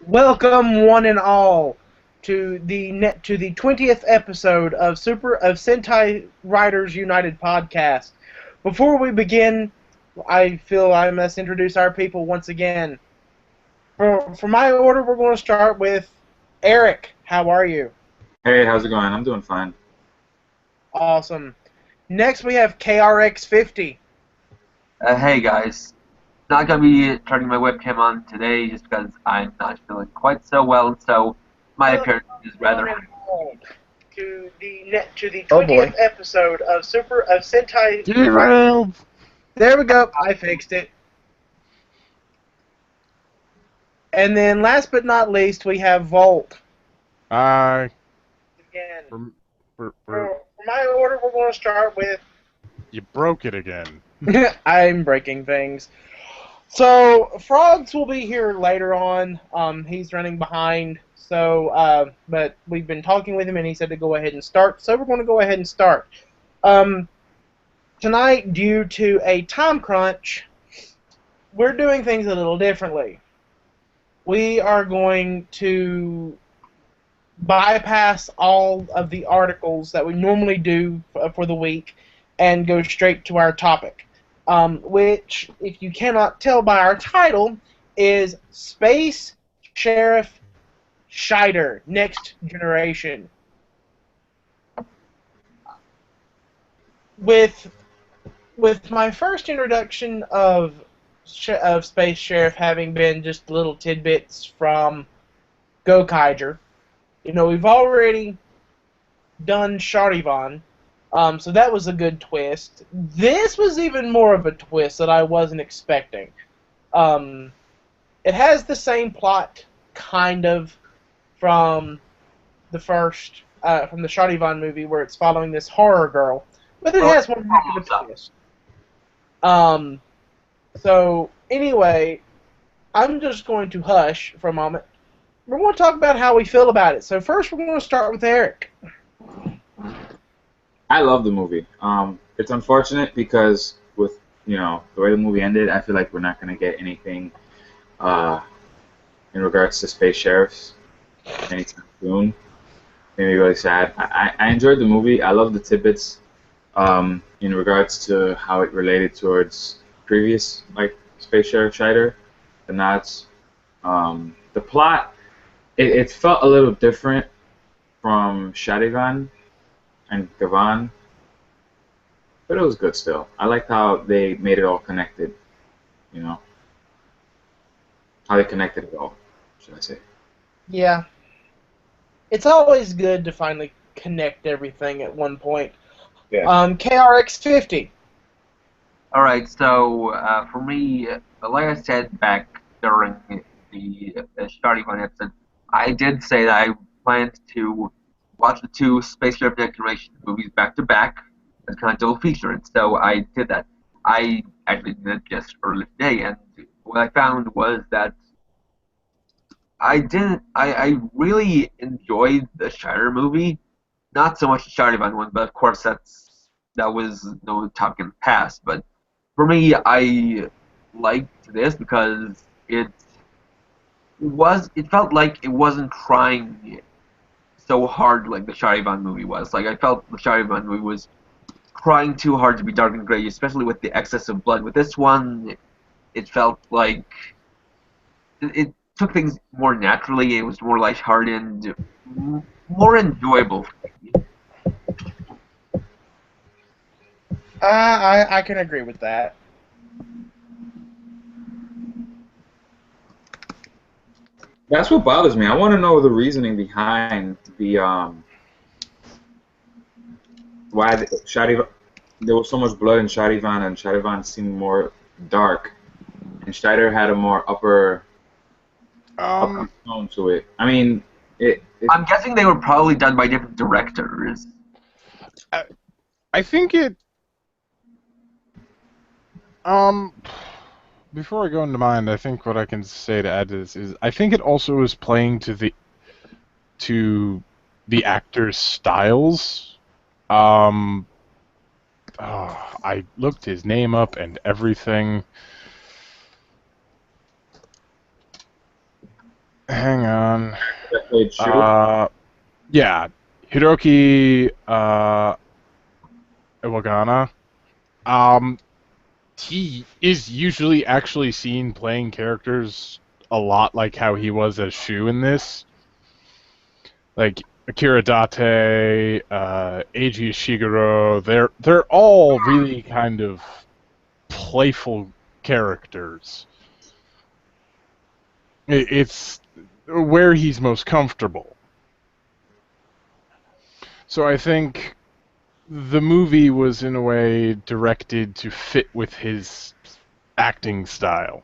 Welcome, one and all, to the 20th episode of Sentai Writers United podcast. Before we begin, I feel I must introduce our people once again. For my order, we're going to start with Eric. How are you? Hey, how's it going? I'm doing fine. Awesome. Next, we have KRX50. Hey guys, not gonna be turning my webcam on today just because I'm not feeling quite so well, so my appearance is rather. To the 20th episode of Sentai. Derailed. There we go. I fixed it. And then, last but not least, we have Volt. Again. For my order, we're going to start with... You broke it again. I'm breaking things. So, Frogs will be here later on. He's running behind. So, but we've been talking with him, and he said to go ahead and start. So we're going to go ahead and start. Tonight, due to a time crunch, we're doing things a little differently. We are going to bypass all of the articles that we normally do for the week and go straight to our topic, which, if you cannot tell by our title, is Space Sheriff Shaider, Next Generation. With my first introduction of Space Sheriff having been just little tidbits from Gokaiger, we've already done Charivan, so that was a good twist. This was even more of a twist that I wasn't expecting. It has the same plot, kind of, from the first, from the Charivan movie, where it's following this horror girl, but it has one heck of a twist. So, anyway, I'm just going to hush for a moment. We're going to talk about how we feel about it. So first, we're going to start with Eric. I love the movie. It's unfortunate because with the way the movie ended, I feel like we're not gonna get anything in regards to Space Sheriffs anytime soon. Made me really sad. I enjoyed the movie. I love the tidbits in regards to how it related towards previous Space Sheriff Shaider, the nods, the plot. It felt a little different from Sharivan and Gavan, but it was good still. I liked how they made it all connected, how they connected it all, should I say. Yeah. It's always good to finally connect everything at one point. Yeah. KRX50. Alright, so for me, like I said back during the starting one episode, I did say that I planned to watch the two Space Sheriff Next Generation movies back to back as kind of double feature, and so I did that. I actually did it just early today, and what I found was that I really enjoyed the Shire movie, not so much the Sharivan one, but of course that was no topic in the past. But for me, I liked this because it felt like it wasn't trying so hard like the Charivan movie was. Like, I felt the Charivan movie was trying too hard to be dark and gray, especially with the excess of blood. With this one, it felt like it took things more naturally. It was more lighthearted, more enjoyable. I can agree with that. That's what bothers me. I want to know the reasoning behind the why there was so much blood in Sharivan, and Sharivan seemed more dark, and Shaider had a more upper tone to it. I mean, I'm guessing they were probably done by different directors. I think it. Before I go into mine, I think what I can say to add to this is I think it also is playing to the actors' styles. I looked his name up and everything. hang on. That played Shu. Yeah, Hiroki Iwagana. He is usually actually seen playing characters a lot like how he was as Shu in this. Like Akira Date, Eiji Ishiguro, they're all really kind of playful characters. It's where he's most comfortable. So I think the movie was in a way directed to fit with his acting style,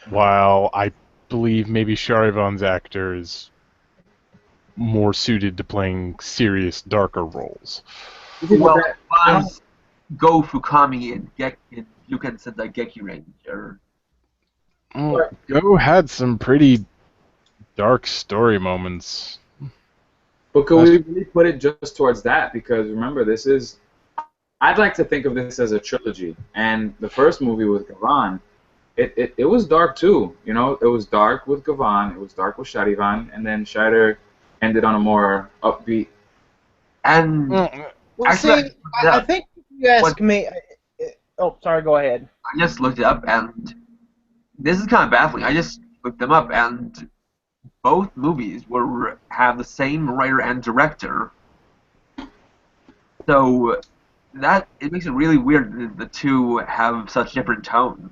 while I believe maybe Charivan's actor is more suited to playing serious, darker roles. Well, it was Go Fukami in Lucan Sentai Geki Ranger. Go had some pretty dark story moments. But could we really put it just towards that? Because remember, this is... I'd like to think of this as a trilogy. And the first movie with Gavan, it was dark too. You know, it was dark with Gavan, it was dark with Sharivan, and then Shaider ended on a more upbeat... And Well, actually, see, I think if you ask me... Oh, sorry, go ahead. I just looked it up, and this is kind of baffling. I just looked them up, and both movies have the same writer and director. So that it makes it really weird that the two have such different tones.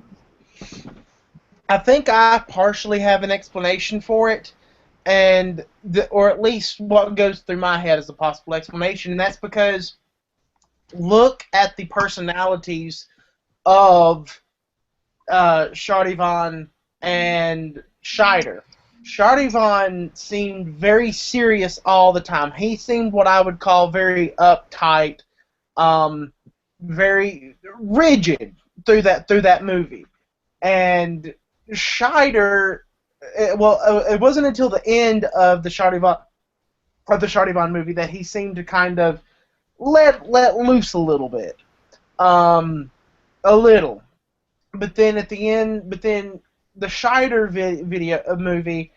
I think I partially have an explanation for it, and or at least what goes through my head as a possible explanation, and that's because look at the personalities of Sharivan and Shaider. Sharivan seemed very serious all the time. He seemed what I would call very uptight, very rigid through that movie. And Shaider, it wasn't until the end of the Sharivan movie that he seemed to kind of let loose a little bit, a little. But then at the end, the Shaider movie,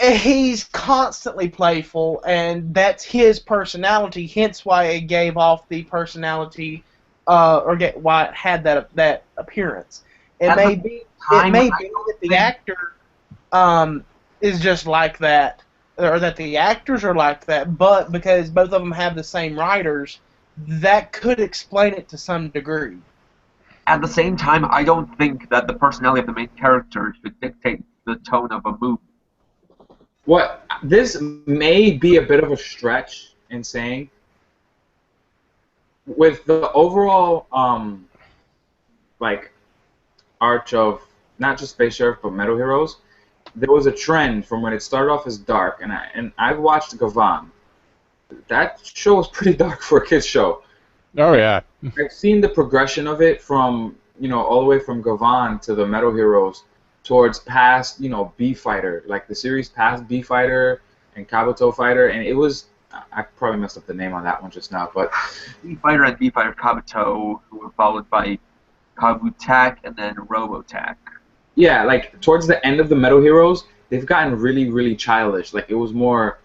he's constantly playful, and that's his personality. Hence, why it gave off the personality, why it had that appearance. It may be that the actor is just like that, or that the actors are like that. But because both of them have the same writers, that could explain it to some degree. At the same time, I don't think that the personality of the main character should dictate the tone of a movie. What this may be a bit of a stretch in saying, with the overall like arch of not just Space Sheriff but Metal Heroes, there was a trend from when it started off as dark, and I've watched Gavan. That show was pretty dark for a kids show. Oh yeah. I've seen the progression of it from, all the way from Gavan to the Metal Heroes towards past, B Fighter, like the series past B Fighter and Kabuto Fighter, and it was, I probably messed up the name on that one just now, but B Fighter and B Fighter Kabuto, who were followed by Kabutak and then Robotak. Yeah, like towards the end of the Metal Heroes, they've gotten really, really childish. Like it was more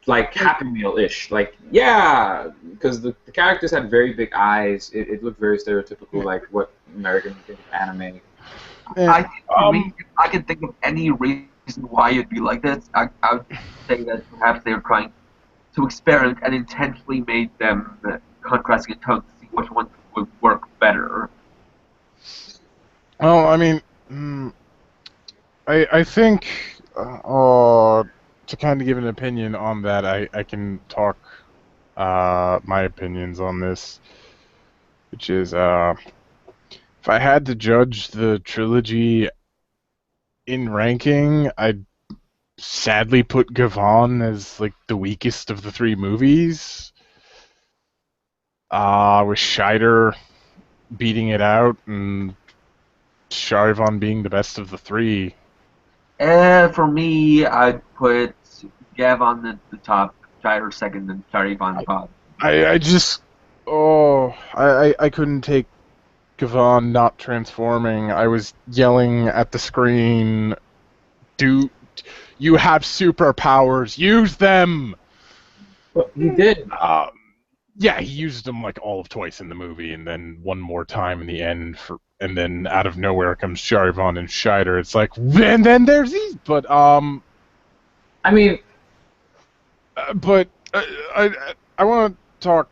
like Happy Meal-ish. Like, yeah, because the characters had very big eyes. It looked very stereotypical, like what American think of anime. I think for me, if I could think of any reason why it'd be like this, I would say that perhaps they were trying to experiment and intentionally made them contrasting in tones to see which one would work better. Well, I mean, I think to kind of give an opinion on that, I can talk my opinions on this, which is if I had to judge the trilogy in ranking, I'd sadly put Gavan as like the weakest of the three movies, with Shaider beating it out and Charivan being the best of the three. For me, I'd put Gav on the top, Shaider second, and Charivan bottom. I couldn't take Gavan not transforming, I was yelling at the screen, you have superpowers, use them! But he did. Yeah, he used them like all of twice in the movie, and then one more time in the end, and then out of nowhere comes Charivan and Shaider. It's like, and then there's these, but I mean, I want to talk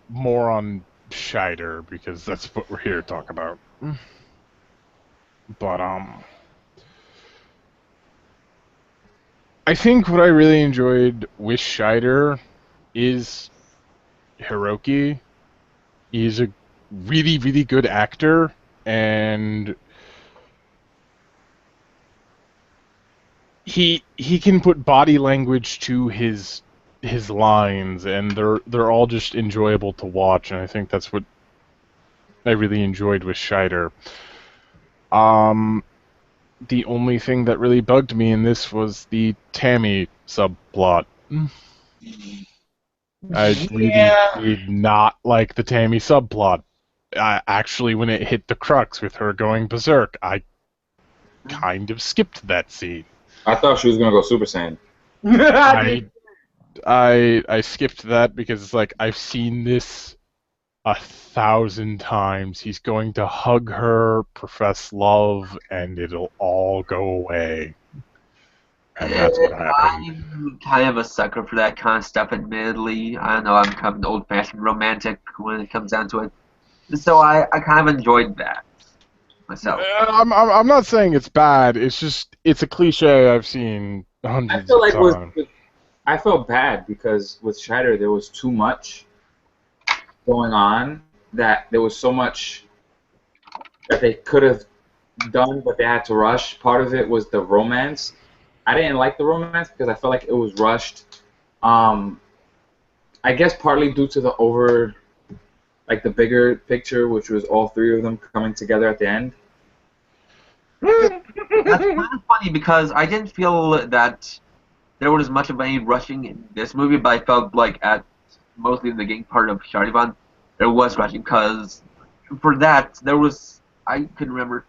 more on Shaider because that's what we're here to talk about. But I think what I really enjoyed with Shaider is Hiroki. He's a really, really good actor, and he can put body language to his lines, and they're all just enjoyable to watch, and I think that's what I really enjoyed with Shaider. The only thing that really bugged me in this was the Tammy subplot. I really did not like the Tammy subplot. Actually, when it hit the crux with her going berserk, I kind of skipped that scene. I thought she was gonna go Super Saiyan. I skipped that because it's like I've seen this 1,000 times. He's going to hug her, profess love, and it'll all go away. And that's what happened. I'm kind of a sucker for that kind of stuff, admittedly. I know I'm kind of an old-fashioned romantic when it comes down to it. So I kind of enjoyed that myself. I'm not saying it's bad. It's just, it's a cliche I've seen hundreds of times. I felt bad because with Shaider there was too much going on, that there was so much that they could have done, but they had to rush. Part of it was the romance. I didn't like the romance because I felt like it was rushed. I guess partly due to the bigger picture, which was all three of them coming together at the end. That's kind of funny because I didn't feel that there was much of any rushing in this movie, but I felt like at mostly the beginning part of Charivan, there was rushing because for that there was, I can remember,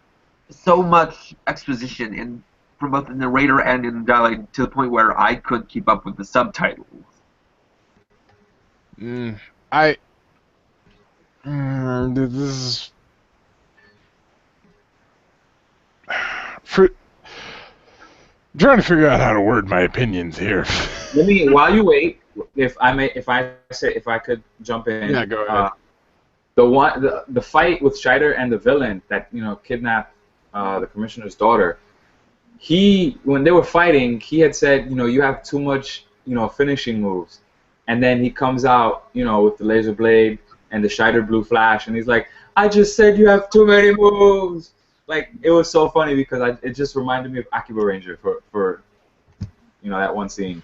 so much exposition from both the narrator and in dialogue to the point where I couldn't keep up with the subtitles. This is I'm trying to figure out how to word my opinions here. While you wait, if I could jump in. Yeah, go ahead. The fight with Shaider and the villain that kidnapped the commissioner's daughter. When they were fighting, he had said, you have too much, finishing moves, and then he comes out, with the laser blade and the Shaider blue flash, and he's like, I just said you have too many moves. Like, it was so funny because it just reminded me of Akiba Ranger for that one scene.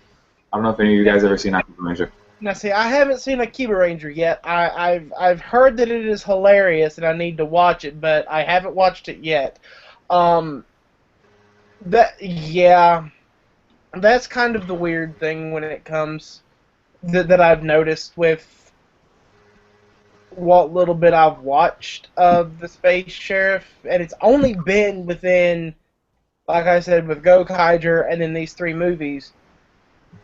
I don't know if any of you guys ever seen Akiba Ranger. Now, see, I haven't seen Akiba Ranger yet. I've heard that it is hilarious and I need to watch it, but I haven't watched it yet. That's kind of the weird thing when it comes that I've noticed with what little bit I've watched of the Space Sheriff, and it's only been within, like I said, with Gokaiger and then these three movies.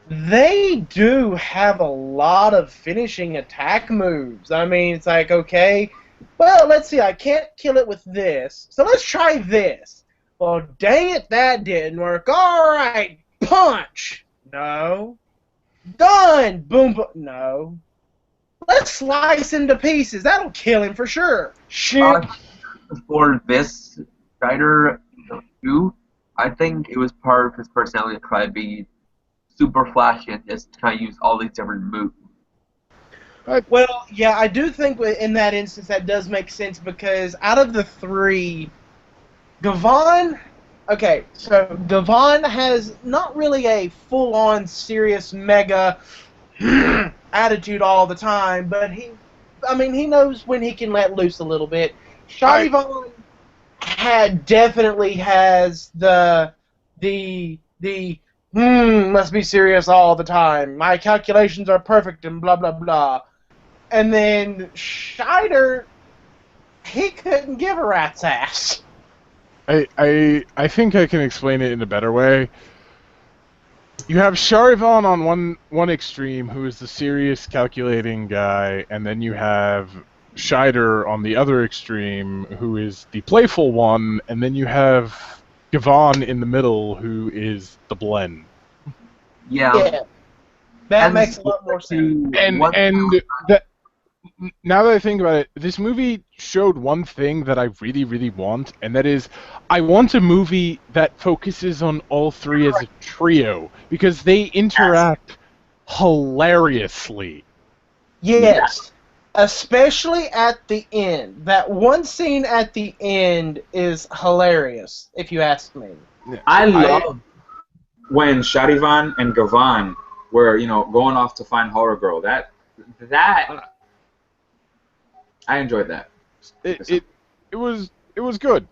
They do have a lot of finishing attack moves. I mean, it's like, okay, well, let's see, I can't kill it with this, so let's try this. Well, dang it, that didn't work. All right, punch. No. Done. Boom, boom. No. Let's slice into pieces. That'll kill him for sure. Shit. For this Shaider 2, I think it was part of his personality to try to be super flashy and just kind of use all these different moves. Well, yeah, I do think in that instance that does make sense because out of the three, Gavan... Okay, so Gavan has not really a full-on serious mega attitude all the time, but he knows when he can let loose a little bit. Shaivan definitely has the must be serious all the time. My calculations are perfect and blah blah blah. And then Shaider he couldn't give a rat's ass. I think I can explain it in a better way. You have Charivan on one extreme, who is the serious, calculating guy, and then you have Shaider on the other extreme, who is the playful one, and then you have Gavon in the middle, who is the blend. Yeah. That And makes a lot more sense. And that, now that I think about it, this movie showed one thing that I really, really want, and that is, I want a movie that focuses on all three as a trio, because they interact hilariously. Yes. Especially at the end. That one scene at the end is hilarious, if you ask me. I love when Sharivan and Gavan were, going off to find Horror Girl. That I enjoyed that. It was good.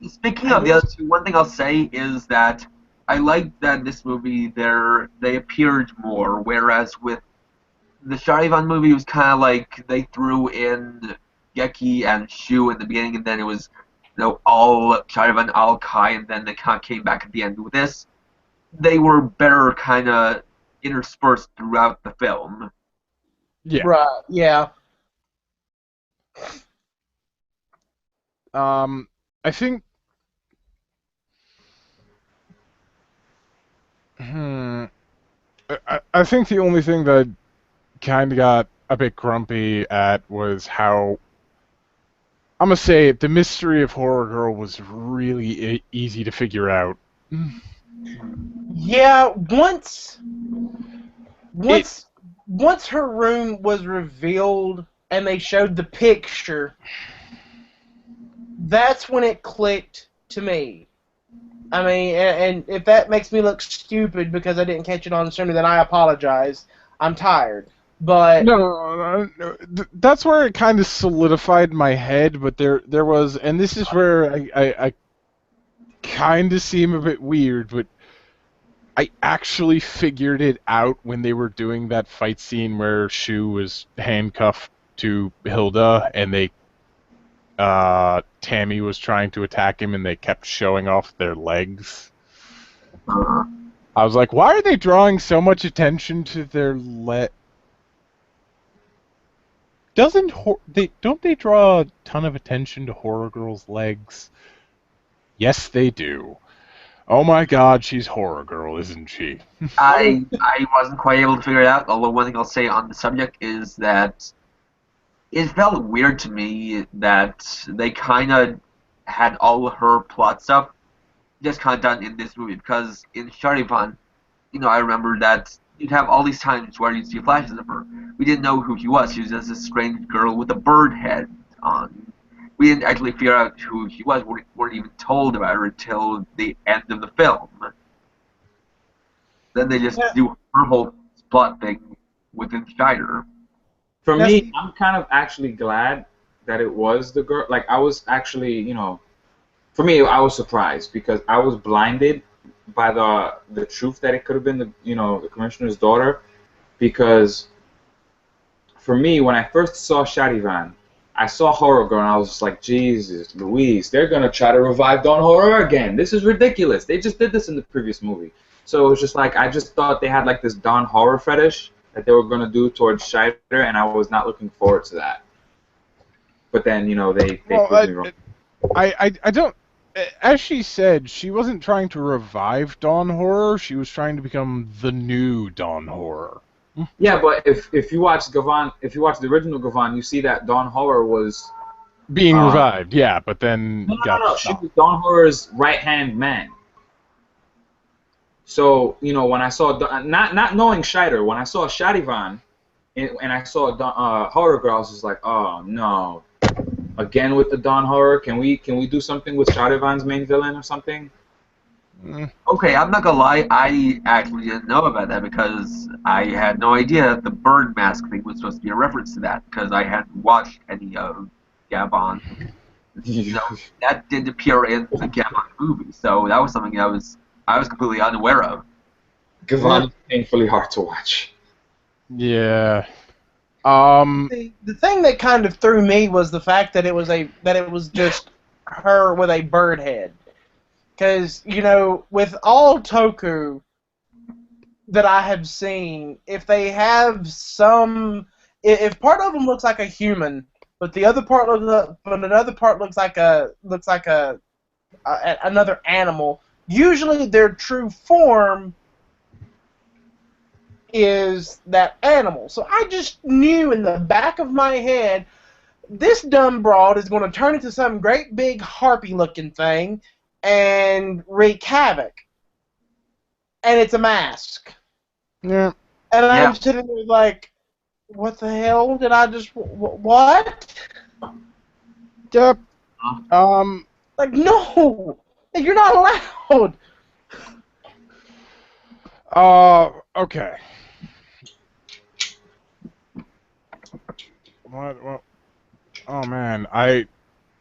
Speaking of the other two, one thing I'll say is that I like that in this movie they appeared more, whereas with the Charivan movie, it was kind of like they threw in Geki and Shu in the beginning, and then it was all Charivan, all Kai, and then they kind of came back at the end. With this, they were better kind of interspersed throughout the film. Yeah. Right, yeah. I think. I think the only thing that kind of got a bit grumpy at was how, I'm gonna say, the mystery of Horror Girl was really easy to figure out. Yeah, once her room was revealed and they showed the picture, that's when it clicked to me. I mean, and if that makes me look stupid because I didn't catch it on sooner, then I apologize. I'm tired. But no, that's where it kind of solidified in my head. But there was, and this is where I kind of seem a bit weird, but I actually figured it out when they were doing that fight scene where Shu was handcuffed to Hilda, and Tammy was trying to attack him, and they kept showing off their legs. I was like, why are they drawing so much attention to their Don't they draw a ton of attention to Horror Girl's legs? Yes, they do. Oh my God, she's Horror Girl, isn't she? I wasn't quite able to figure it out. Although one thing I'll say on the subject is that it felt weird to me that they kind of had all her plot stuff just kind of done in this movie, because in Charivan, I remember that you'd have all these times where you'd see flashes of her. We didn't know who she was. She was just this strange girl with a bird head on. We didn't actually figure out who she was. We weren't even told about her until the end of the film. Then they just do her whole plot thing within Shaider. For me, I'm kind of actually glad that it was the girl. Like, I was actually, for me, I was surprised because I was blinded by the truth that it could have been the commissioner's daughter. Because for me, when I first saw Sharivan, I saw Horror Girl and I was just like, Jesus Louise, they're gonna try to revive Dawn Horror again. This is ridiculous. They just did this in the previous movie. So it was just like, I just thought they had like this Dawn Horror fetish that they were gonna do towards Shaider, and I was not looking forward to that. But then, they proved me wrong. I don't. As she said, she wasn't trying to revive Dawn Horror. She was trying to become the new Dawn Horror. Yeah, but if you watch Gavan, if you watch the original Gavan, you see that Dawn Horror was being revived. Yeah, but then no. She was Dawn Horror's right-hand man. So when I saw not knowing Shaider, when I saw Sharivan, and I saw Horror Girl, I was just like, oh no. Again with the Dawn Horror, can we do something with Sharivan's main villain or something? Okay, I'm not gonna lie, I actually didn't know about that because I had no idea the bird mask thing was supposed to be a reference to that because I hadn't watched any of Gabon. That didn't appear in the Gabon movie, so that was something I was completely unaware of. Gavon is painfully hard to watch. Yeah. The thing that kind of threw me was the fact that it was just her with a bird head. Because, with all Toku that I have seen, if they have if part of them looks like a human, but another part looks like another animal, usually their true form is that animal. So I just knew in the back of my head, this dumb broad is going to turn into some great big harpy-looking thing and wreak havoc. And it's a mask. Yeah. And I'm sitting there like, what the hell did I just... What? Yep. Like, no! You're not allowed! Okay. What? Oh man, I'm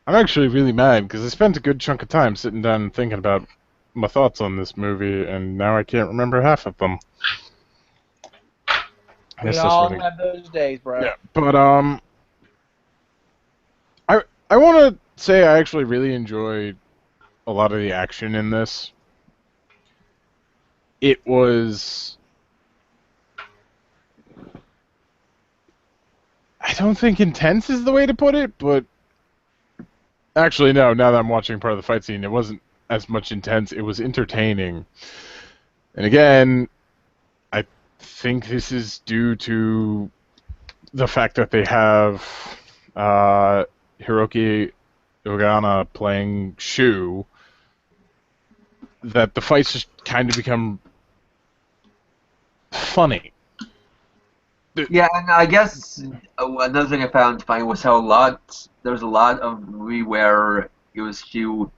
actually really mad because I spent a good chunk of time sitting down and thinking about my thoughts on this movie, and now I can't remember half of them. We all have those days, bro. Yeah, but I want to say I actually really enjoyed a lot of the action in this. It was... I don't think intense is the way to put it, but... Actually, no, now that I'm watching part of the fight scene, it wasn't as much intense. It was entertaining. And again, I think this is due to the fact that they have Hiroki Ogana playing Shu, that the fights just kind of become funny. Yeah, and I guess another thing I found funny was how there was a lot of movie where it was Shu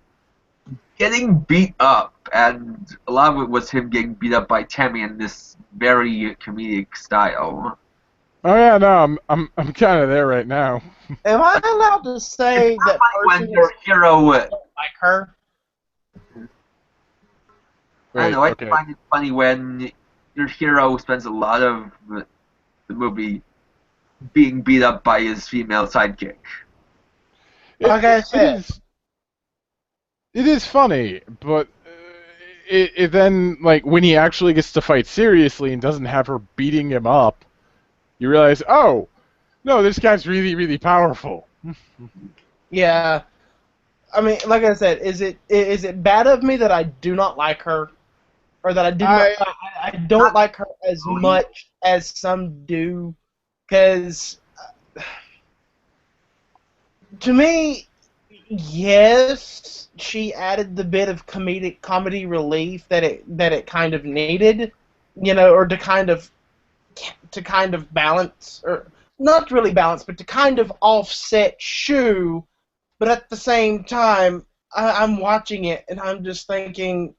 getting beat up, and a lot of it was him getting beat up by Tammy in this very comedic style. Oh yeah, no, I'm kind of there right now. Am I allowed to say that when your hero like her? I don't know. I find it funny when your hero spends a lot of the movie being beat up by his female sidekick. Like I said, it is funny, but it then, like, when he actually gets to fight seriously and doesn't have her beating him up, you realize, oh, no, this guy's really, really powerful. Yeah. I mean, like I said, is it bad of me that I do not like her? Or that I don't like her as much as some do? Because, to me, yes, she added the bit of comedy relief that it kind of needed, or to kind of balance, or not really balance, but to kind of offset Shu. But at the same time, I'm watching it and I'm just thinking,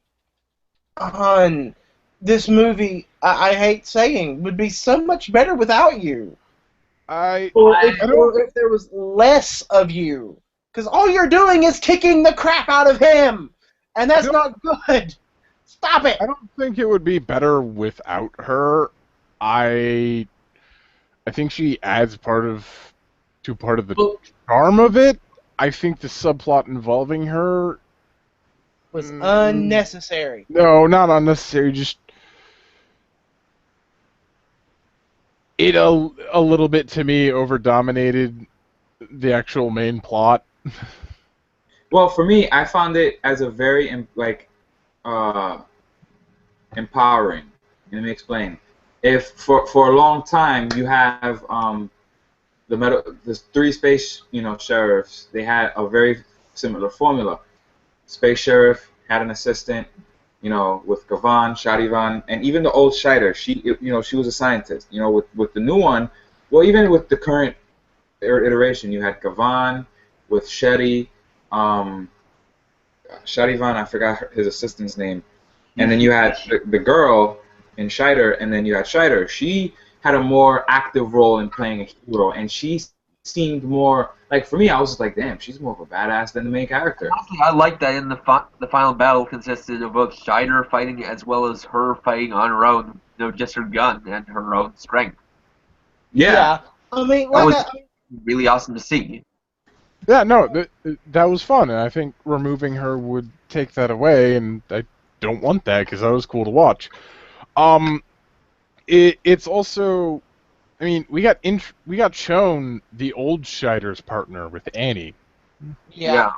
hon, this movie, I hate saying, would be so much better without you. Or if there was less of you. Because all you're doing is kicking the crap out of him. And that's not good. Stop it. I don't think it would be better without her. I think she adds part of the charm of it. I think the subplot involving her was unnecessary. No, not unnecessary. Just it a little bit, to me, over-dominated the actual main plot. Well, for me, I found it as a very empowering. Let me explain. If for a long time you have the three space sheriffs, they had a very similar formula. Space sheriff had an assistant, with Gavan, Shadivan, and even the old Shaider. She was a scientist. With the new one, well, even with the current iteration, you had Gavan with Shetty, Shadivan, I forgot his assistant's name, and then you had the girl in Shaider, and then you had Shaider. She had a more active role in playing a hero, and she seemed more, like, for me, I was just like, damn, she's more of a badass than the main character. Honestly, I like that in the final battle consisted of both Shaider fighting as well as her fighting on her own, just her gun and her own strength. Yeah. I mean, That like, was really awesome to see. Yeah, no, that was fun, and I think removing her would take that away, and I don't want that because that was cool to watch. It's also, I mean, we got shown the old Shaider's partner with Annie, yeah.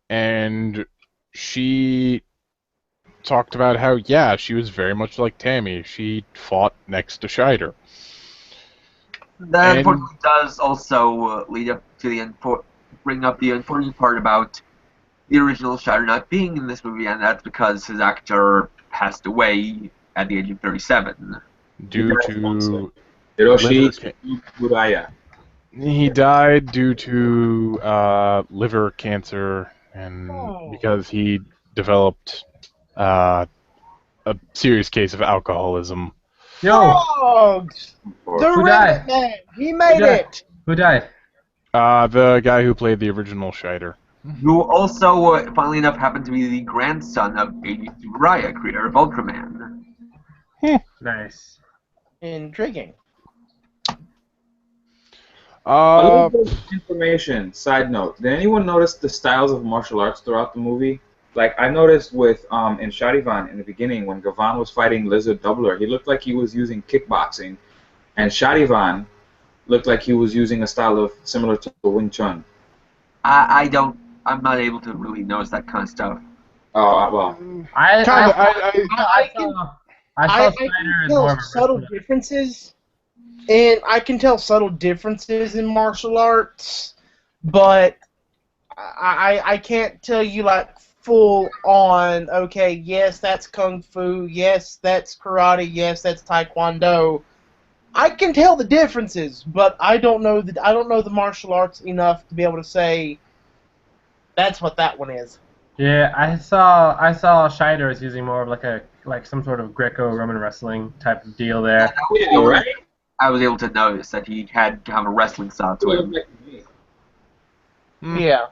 and she talked about how, yeah, she was very much like Tammy. She fought next to Shaider. That And unfortunately does also lead up to bring up the unfortunate part about the original Shaider not being in this movie, and that's because his actor passed away at the age of 37. due to Hiroshi liver Buraya. he died due to liver cancer, and Oh. because he developed a serious case of alcoholism. Yo, Frogs! The Who Reddit died? man! He made died? it! who died? The guy who played the original Shaider. Who also, funnily enough, happened to be the grandson of Eiji Tsuburaya, creator of Ultraman. Nice. Intriguing. A little bit of information. Side note: did anyone notice the styles of martial arts throughout the movie? Like I noticed with in Sharivan in the beginning when Gavan was fighting Lizard Doubler, he looked like he was using kickboxing, and Sharivan looked like he was using a style of similar to Wing Chun. I'm not able to really notice that kind of stuff. Oh well. I I saw can Shaider as tell more of a subtle wrestler. differences, and I can tell subtle differences in martial arts, but I can't tell you like full on. Okay, yes, that's kung fu. Yes, that's karate. Yes, that's taekwondo. I can tell the differences, but I don't know the martial arts enough to be able to say that's what that one is. Yeah, I saw Shaider as using more of like some sort of Greco-Roman wrestling type of deal there. Yeah, right. I was able to notice that he had kind of a wrestling style to him. Yeah.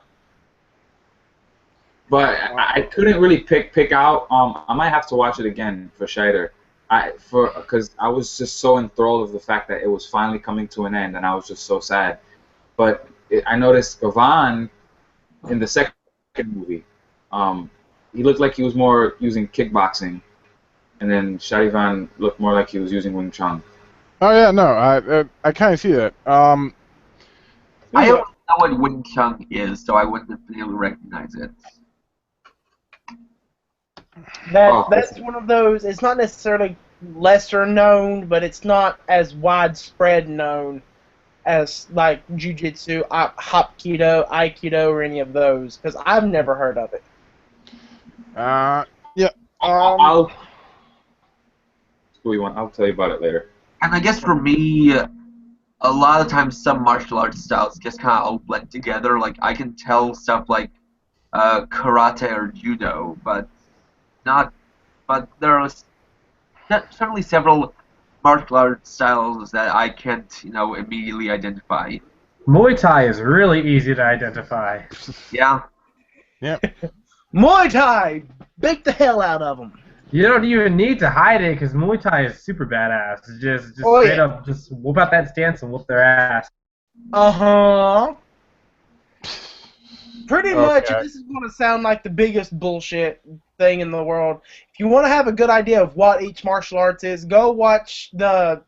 But I couldn't really pick out. I might have to watch it again for Shaider. Because I was just so enthralled of the fact that it was finally coming to an end, and I was just so sad. But I noticed Gavan in the second movie. He looked like he was more using kickboxing, and then Sharivan looked more like he was using Wing Chun. Oh yeah, no, I kind of see that. I don't know what Wing Chun is, so I wouldn't have been able to recognize it. That's one of those. It's not necessarily lesser known, but it's not as widespread known as like jujitsu, hapkido, aikido, or any of those. Because I've never heard of it. Yeah. I'll tell you about it later. And I guess for me, a lot of times some martial arts styles just kind of all blend together. Like I can tell stuff like karate or judo, but there are certainly several martial arts styles that I can't, immediately identify. Muay Thai is really easy to identify. Yeah. Muay Thai! Beat the hell out of them! You don't even need to hide it because Muay Thai is super badass. Just straight up, just whoop out that stance and whoop their ass. Uh-huh. Pretty much, this is going to sound like the biggest bullshit thing in the world. If you want to have a good idea of what each martial arts is, go watch the...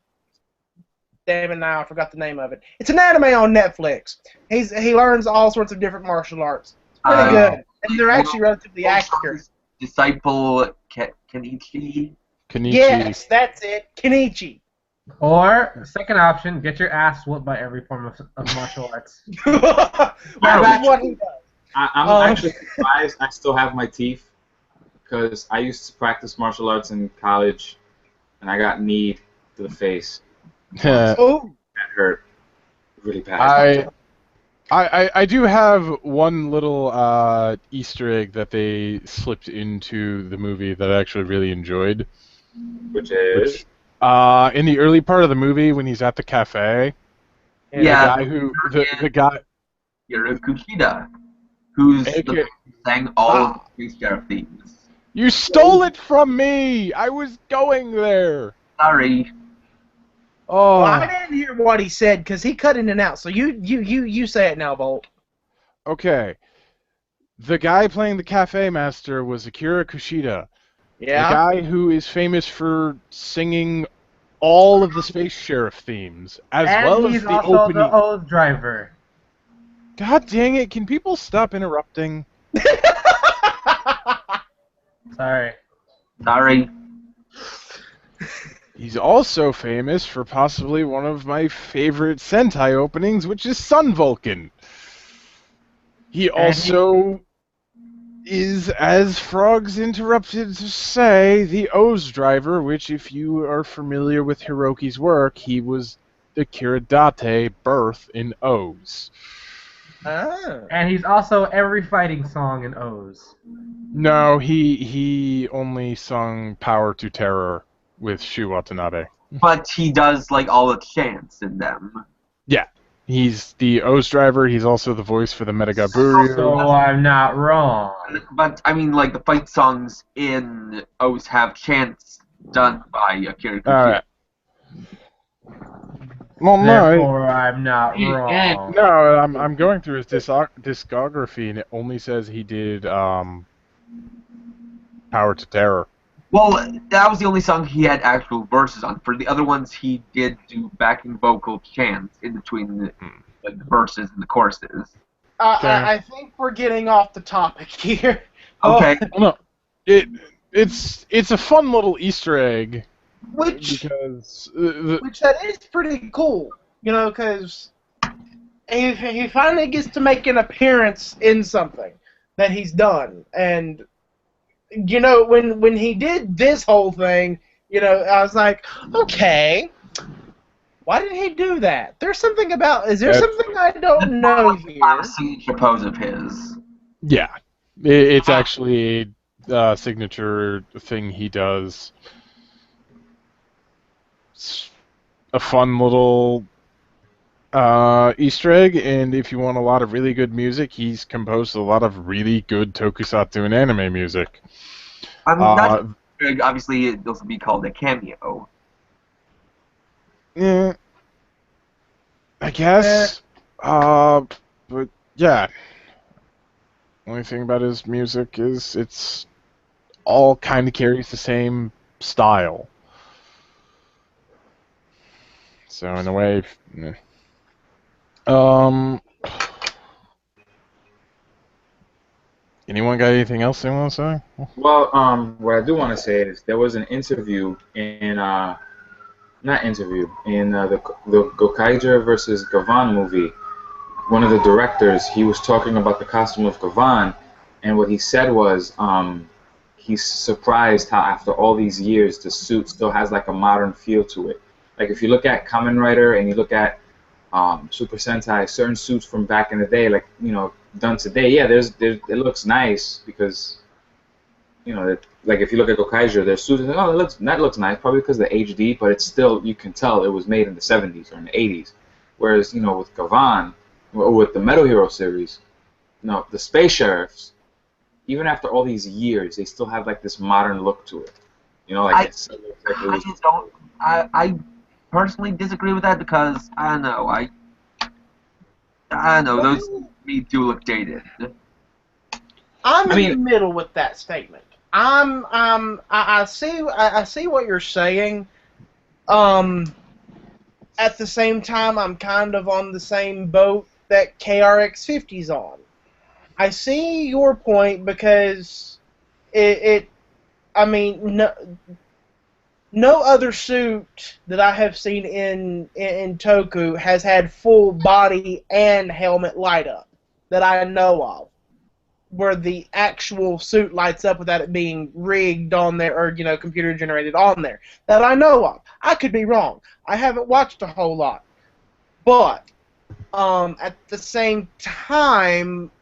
Damn it, now I forgot the name of it. It's an anime on Netflix. He learns all sorts of different martial arts. It's pretty good. And they're actually relatively accurate. Disciple Kenichi. Yes, that's it. Kenichi. Or, second option, get your ass whooped by every form of martial arts. That's what he does. I'm actually surprised I still have my teeth, because I used to practice martial arts in college, and I got kneed to the face. Oh. That hurt really bad. I do have one little Easter egg that they slipped into the movie that I actually really enjoyed. Which is? In the early part of the movie when he's at the cafe. Yeah. The guy Kushida, who's sang all of the Sheriff themes. You stole it from me! I was going there! Sorry. Well, I Oh, didn't hear what he said because he cut in and out. So you say it now, Bolt. okay. The guy playing the cafe master was Akira Kushida, the Yeah. guy who is famous for singing all of the Space Sheriff themes, as And well as he's the also the opening. O's driver. God dang it! Can people stop interrupting? Sorry. Sorry. He's also famous for possibly one of my favorite Sentai openings, which is Sun Vulcan. He also is, as Frogs interrupted to say, the O's driver, which, if you are familiar with Hiroki's work, he was the Kiridate birth in O's. And he's also every fighting song in O's. No, he only sung Power to Terror with Shu Watanabe. But he does like all the chants in them. Yeah. He's the O's driver. He's also the voice for the Metagaburi. So I'm not wrong. But I mean, like the fight songs in O's have chants done by Akira Kushida. Alright. Well, Therefore, I'm not wrong. No, I'm going through his discography, and it only says he did Power to Terror. Well, that was the only song he had actual verses on. For the other ones, he did do backing vocal chants in between the verses and the choruses. I think we're getting off the topic here. Okay. No, it's a fun little Easter egg. Which Because that is pretty cool, you know, because he finally gets to make an appearance in something that he's done, and you know, when he did this whole thing, you know, I was like, okay, why did he do that? There's something about. Is there something I don't know here? A signature pose of his. yeah, it's actually a signature thing he does. It's a fun little Easter egg, and if you want a lot of really good music, he's composed a lot of really good tokusatsu and anime music. I mean, that's, obviously, it will be called a cameo. Yeah, I guess. But yeah, only thing about his music is it's all kind of carries the same style. So in a way, anyone got anything else they want to say? Well, what I do want to say is there was an interview in the Gokaiger versus Gavan movie. One of the directors, he was talking about the costume of Gavan, and what he said was he's surprised how after all these years the suit still has like a modern feel to it. Like if you look at Kamen Rider and you look at Super Sentai, certain suits from back in the day, like, you know, done today, yeah, it looks nice because, you know, like if you look at Gokaiger, their suits, oh, that looks nice, probably because of the HD, but it's still, you can tell it was made in the 70s or in the 80s. Whereas, you know, with Gavan, or with the Metal Hero series, you know, the Space Sheriffs, even after all these years, they still have like this modern look to it. You know, like I personally disagree with that because I don't know, those to me do look dated. I'm in the middle with that statement. I see what you're saying. At the same time, I'm kind of on the same boat that KRX50's on. I see your point because I mean, no other suit that I have seen in Toku has had full body and helmet light up that I know of, where the actual suit lights up without it being rigged on there or, you know, computer generated on there, that I know of. I could be wrong. I haven't watched a whole lot. But at the same time,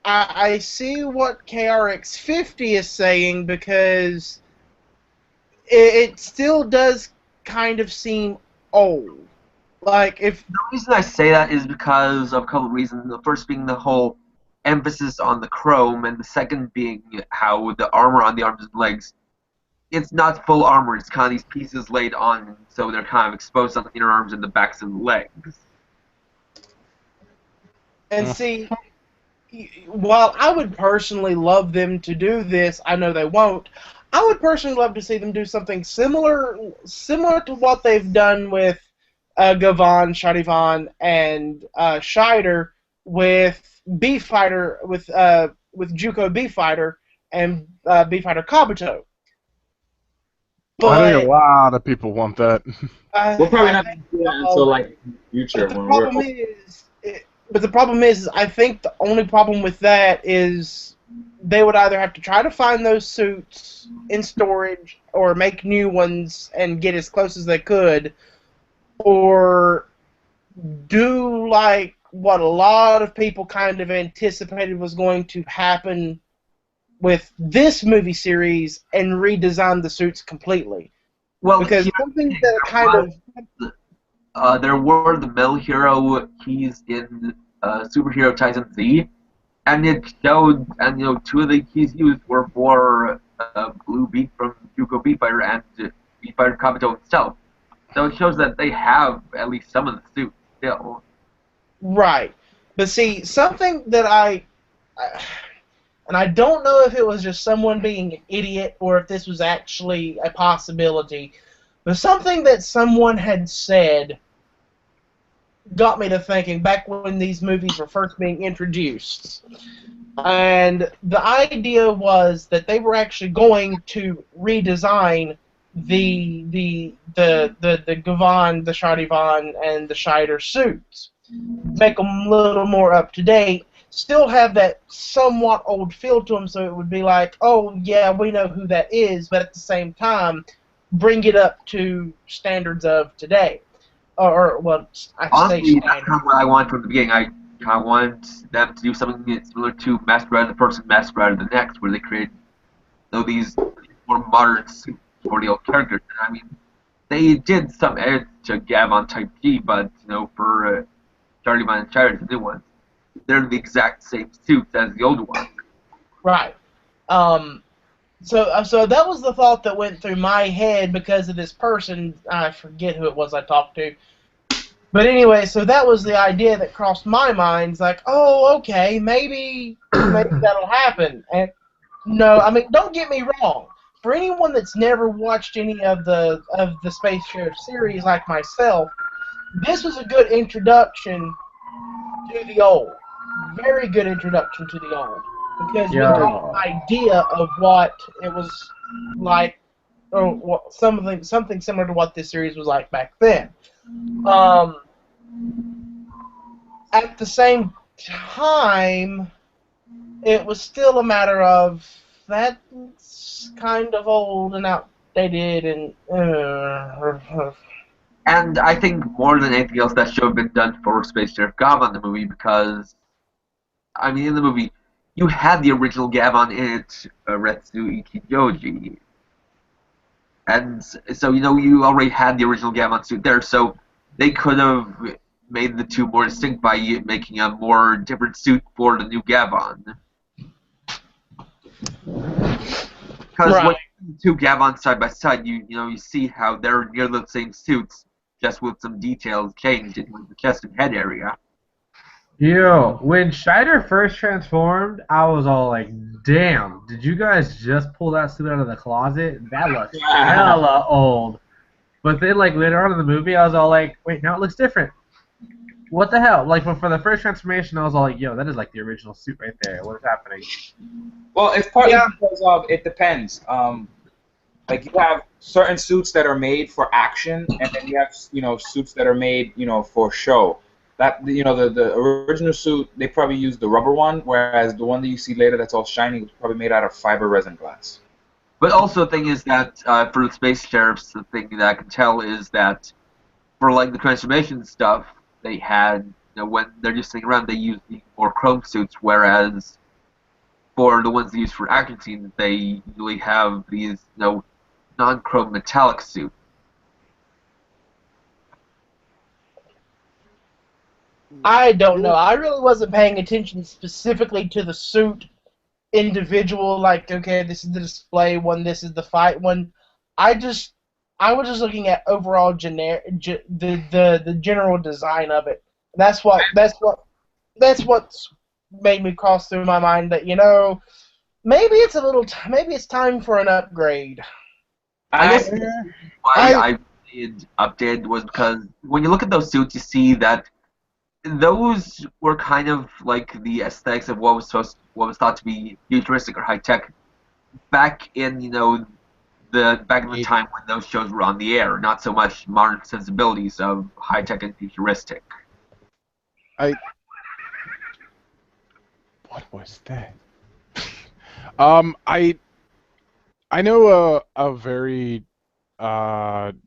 I see what KRX50 is saying because it still does kind of seem old. Like if The reason I say that is because of a couple of reasons. The first being the whole emphasis on the chrome, and the second being how the armor on the arms and legs it's not full armor. It's kind of these pieces laid on, so they're kind of exposed on the inner arms and the backs of the legs. And see, while I would personally love them to do this, I know they won't. I would personally love to see them do something similar to what they've done with Gavan, Shadivan, and Shaider with B Fighter with Juko B Fighter and B Fighter Kabuto. But I think a lot of people want that. We're probably not going to do that until like the future when But the problem is, I think the only problem with that is they would either have to try to find those suits in storage or make new ones and get as close as they could, or do like what a lot of people kind of anticipated was going to happen with this movie series and redesign the suits completely. Well, because something that kind of... there were the male hero, he's in Superhero Titan Z, and it showed, and two of the keys used were for Blue Beat from Juko B Fighter and B Fighter Kabuto himself. So it shows that they have at least some of the suits still. Right. But see, something that and I don't know if it was just someone being an idiot or if this was actually a possibility, but something that someone had said got me to thinking back when these movies were first being introduced. And the idea was that they were actually going to redesign the Gavan, the Shadivan, and the Shaider suits. Make them a little more up to date. Still have that somewhat old feel to them, so it would be like, oh yeah, we know who that is, but at the same time, bring it up to standards of today. Or well, I honestly, say that's kind of what I wanted from the beginning. I kind of want them to do something similar to Masquerade the First and Masquerade the Next, where they create these more modern suits for the old characters. And I mean, they did some edits to Gavon Type G, but for Charlie and Shaider, the new ones, they're the exact same suits as the old ones. Right. So that was the thought that went through my head because of this person. I forget who it was I talked to. But anyway, so that was the idea that crossed my mind. It's like, oh, okay, maybe that'll happen. And no, I mean, don't get me wrong. For anyone that's never watched any of the Space Sheriff series like myself, this was a good introduction to the old. Very good introduction to the old. Because we got an idea of what it was like, or something similar to what this series was like back then. At the same time, it was still a matter of that's kind of old and outdated And I think more than anything else, that should have been done for Space Sheriff Gavan in the movie, because I mean, in the movie, you had the original Gavon in it, Retsu Ikijoji. And so, you already had the original Gavon suit there, so they could have made the two more distinct by making a more different suit for the new Gavon. Because when you two Gavon side by side, you see how they're near the same suits, just with some details changed in the chest and head area. Yo, when Shaider first transformed, I was all like, damn, did you guys just pull that suit out of the closet? That looks hella old. But then, like, later on in the movie, I was all like, wait, now it looks different. What the hell? Like, for the first transformation, I was all like, yo, that is like the original suit right there. What is happening? Well, it's partly because of, it depends. Like, you have certain suits that are made for action, and then you have, suits that are made, for show. That the original suit, they probably used the rubber one, whereas the one that you see later that's all shiny was probably made out of fiber resin glass. But also the thing is that for the Space Sheriffs, the thing that I can tell is that for like the transformation stuff, they had when they're just sitting around, they use the more chrome suits, whereas for the ones they use for action scenes, they usually have these non-chrome metallic suits. I don't know. I really wasn't paying attention specifically to the suit individual, like, okay, this is the display one, this is the fight one. I was just looking at overall the general design of it. That's what's made me cross through my mind that maybe maybe it's time for an upgrade. I guess why I I did update was because when you look at those suits, you see that those were kind of like the aesthetics of what was thought to be futuristic or high tech back in back in the time when those shows were on the air, not so much modern sensibilities of high tech and futuristic. What was that? I know a very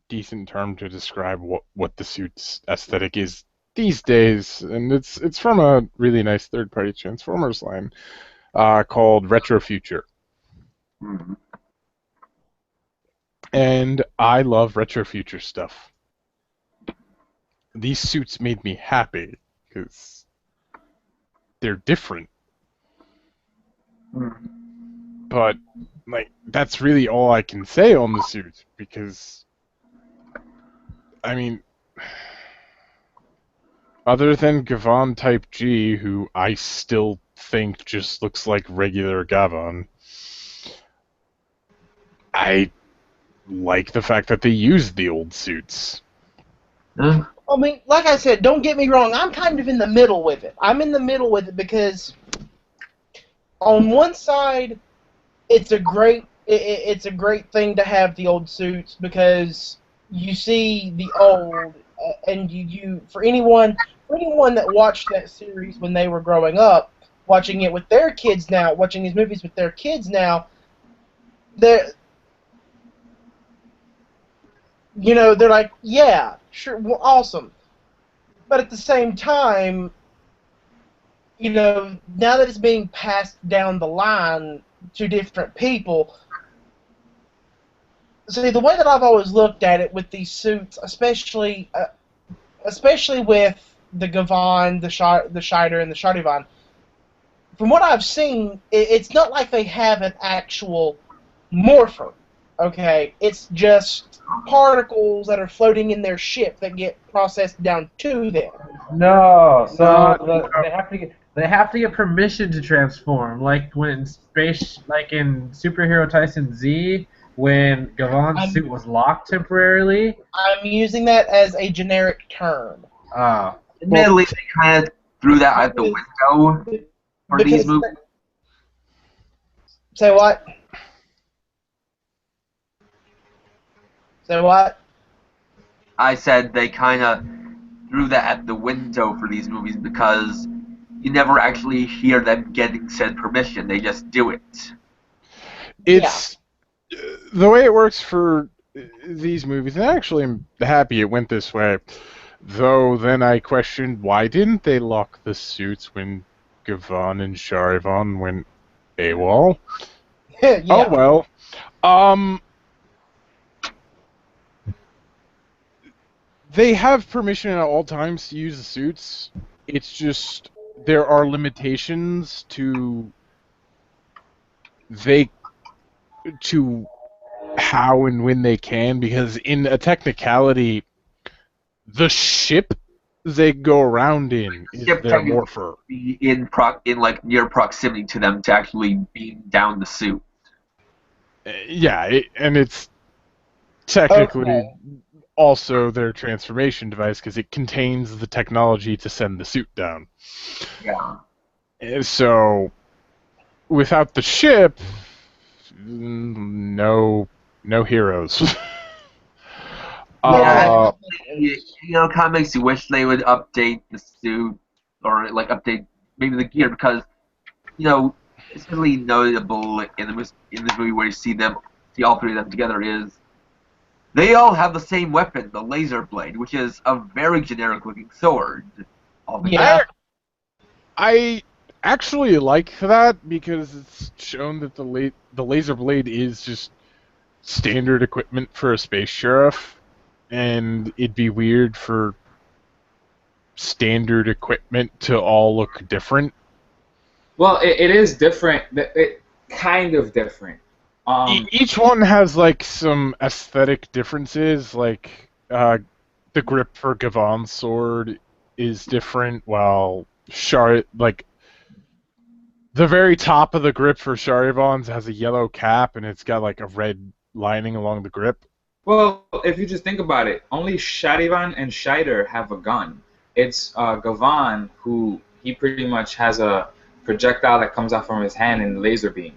decent term to describe what the suit's aesthetic is these days, and it's from a really nice third-party Transformers line called Retro Future. Mm-hmm. And I love Retro Future stuff. These suits made me happy because they're different. Mm-hmm. But that's really all I can say on the suit, because I mean, other than Gavan Type G, who I still think just looks like regular Gavan, I like the fact that they used the old suits. I mean, like I said, don't get me wrong. I'm kind of in the middle with it. I'm in the middle with it because on one side, it's a great thing to have the old suits because you see the old, and you for anyone that watched that series when they were growing up, watching it with their kids now, watching these movies with their kids now, they're like, yeah, sure, well, awesome. But at the same time, now that it's being passed down the line to different people, see, the way that I've always looked at it with these suits, especially with the Gavan, the Shaider, and the Shardivan, from what I've seen, it's not like they have an actual morpher. Okay, it's just particles that are floating in their ship that get processed down to them. No, so they have to get permission to transform, like when like in Superhero Tyson Z, when Gavan's suit was locked temporarily. I'm using that as a generic term. Admittedly, they kind of threw that out the window for these movies. Say what? Say what? I said they kind of threw that at the window for these movies because you never actually hear them getting said permission. They just do it. It's the way it works for these movies, and actually I'm happy it went this way. Though then I questioned, why didn't they lock the suits when Gavan and Charivan went AWOL? Yeah. Oh well. They have permission at all times to use the suits. It's just there are limitations to how and when they can, because in a technicality, the ship they go around in is their morpher. Be in near proximity to them to actually beam down the suit. And it's technically also their transformation device because it contains the technology to send the suit down. Yeah. And so, without the ship, no heroes. Kind of makes you wish they would update the suit or update maybe the gear because it's really notable in this movie where you see all three of them together is they all have the same weapon, the laser blade, which is a very generic looking sword. Yeah. I actually like that because it's shown that the laser blade is just standard equipment for a space sheriff, and it'd be weird for standard equipment to all look different. Well, it is different. It kind of different. Each one has like some aesthetic differences. Like the grip for Gavon's sword is different, while like the very top of the grip for Charivan's has a yellow cap and it's got like a red lining along the grip. Well, if you just think about it, only Sharivan and Shaider have a gun. It's Gavan who he pretty much has a projectile that comes out from his hand in laser beam.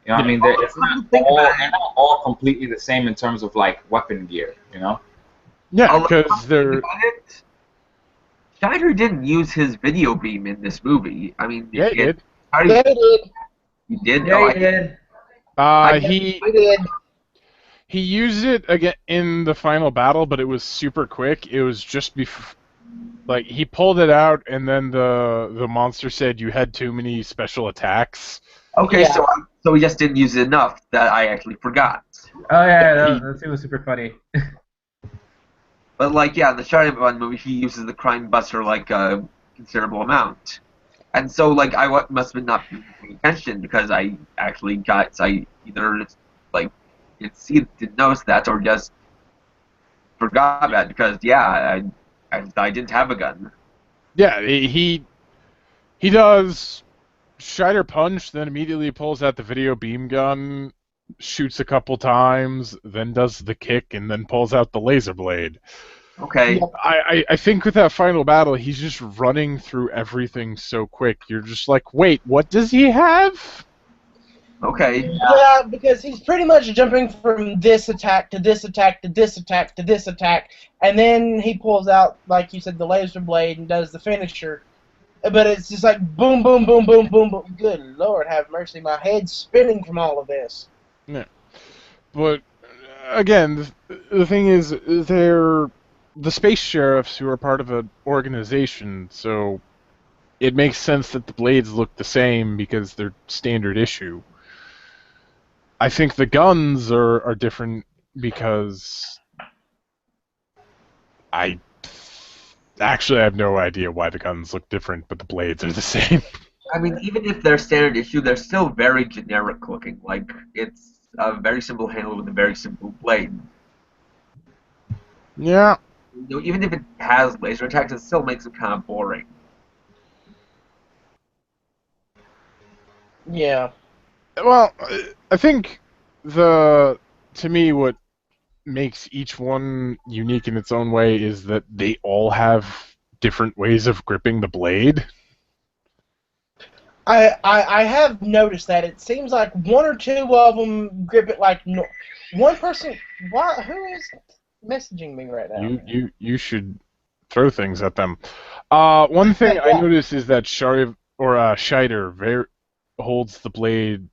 You know what I mean? They're not all completely the same in terms of like weapon gear. You know? Yeah, because they're. Shaider didn't use his video beam in this movie. I mean, yeah, he did. Yeah, he did. He did. Yeah, he did. He did. He used it again in the final battle, but it was super quick. It was just like he pulled it out, and then the monster said you had too many special attacks. Okay, Yeah. so he just didn't use it enough that I actually forgot. Oh yeah, that scene was super funny. But like, yeah, in the Sharivan movie, he uses the Crime Buster like a considerable amount, and so like must have not been paying attention because I actually either like didn't notice that or just forgot that because yeah, I didn't have a gun. Yeah, he does Shaider punch, then immediately pulls out the video beam gun, shoots a couple times, then does the kick, and then pulls out the laser blade. Okay. I think with that final battle, he's just running through everything so quick. You're just like, wait, what does he have? Okay. Yeah, because he's pretty much jumping from this attack to this attack to this attack to this attack, and then he pulls out, like you said, the laser blade and does the finisher. But it's just like boom, boom, boom, boom, boom, boom. Good Lord, have mercy! My head's spinning from all of this. Yeah, but again, the thing is, they're the space sheriffs who are part of an organization, so it makes sense that the blades look the same because they're standard issue. I think the guns are different because I have no idea why the guns look different, but the blades are the same. I mean, even if they're standard issue, they're still very generic looking. Like, it's a very simple handle with a very simple blade. Yeah. You know, even if it has laser attacks, it still makes it kind of boring. Yeah. Well, I think to me, what makes each one unique in its own way is that they all have different ways of gripping the blade. I have noticed that it seems like one or two of them grip it like one person. Why? Who is messaging me right now? You should throw things at them. One thing I noticed is that Shaider holds the blade,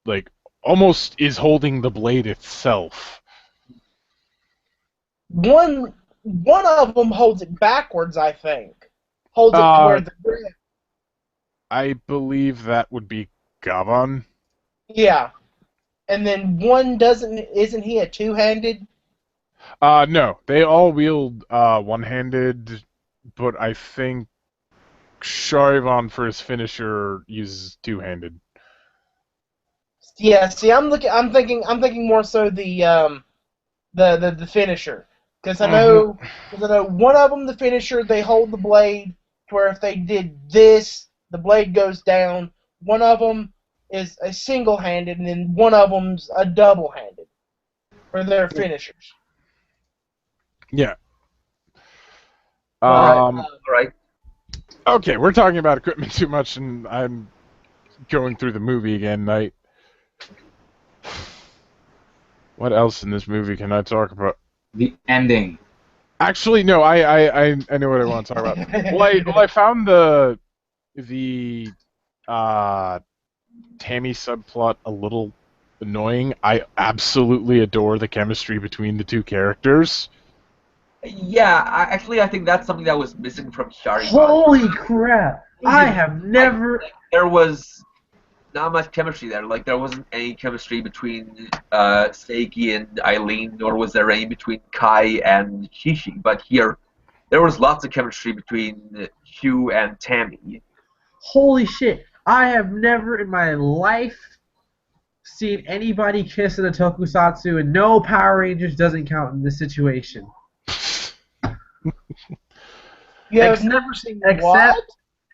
like almost is holding the blade itself. One of them holds it backwards, I think. Holds it to where the grip. I believe that would be Gavan. Yeah. And then one isn't he a two-handed? No, they all wield one-handed, but I think Charivan for his finisher uses two-handed. Yeah, see, I'm thinking more so the finisher, because I know one of them, the finisher, they hold the blade to where if they did this, the blade goes down. One of them is a single-handed, and then one of them's a double-handed for their finishers. Yeah. All right. Okay, we're talking about equipment too much, and I'm going through the movie again. What else in this movie can I talk about? The ending. Actually, no. I know what I want to talk about. Well, I found the Tammy subplot a little annoying. I absolutely adore the chemistry between the two characters. Yeah, I think that's something that was missing from Shari. Holy crap! I have never. There was not much chemistry there. Like, there wasn't any chemistry between Seiki and Eileen, nor was there any between Kai and Shishi. But here, there was lots of chemistry between Shu and Tammy. Holy shit! I have never in my life seen anybody kiss in a tokusatsu, and no Power Rangers doesn't count in this situation. You have never seen Except, what?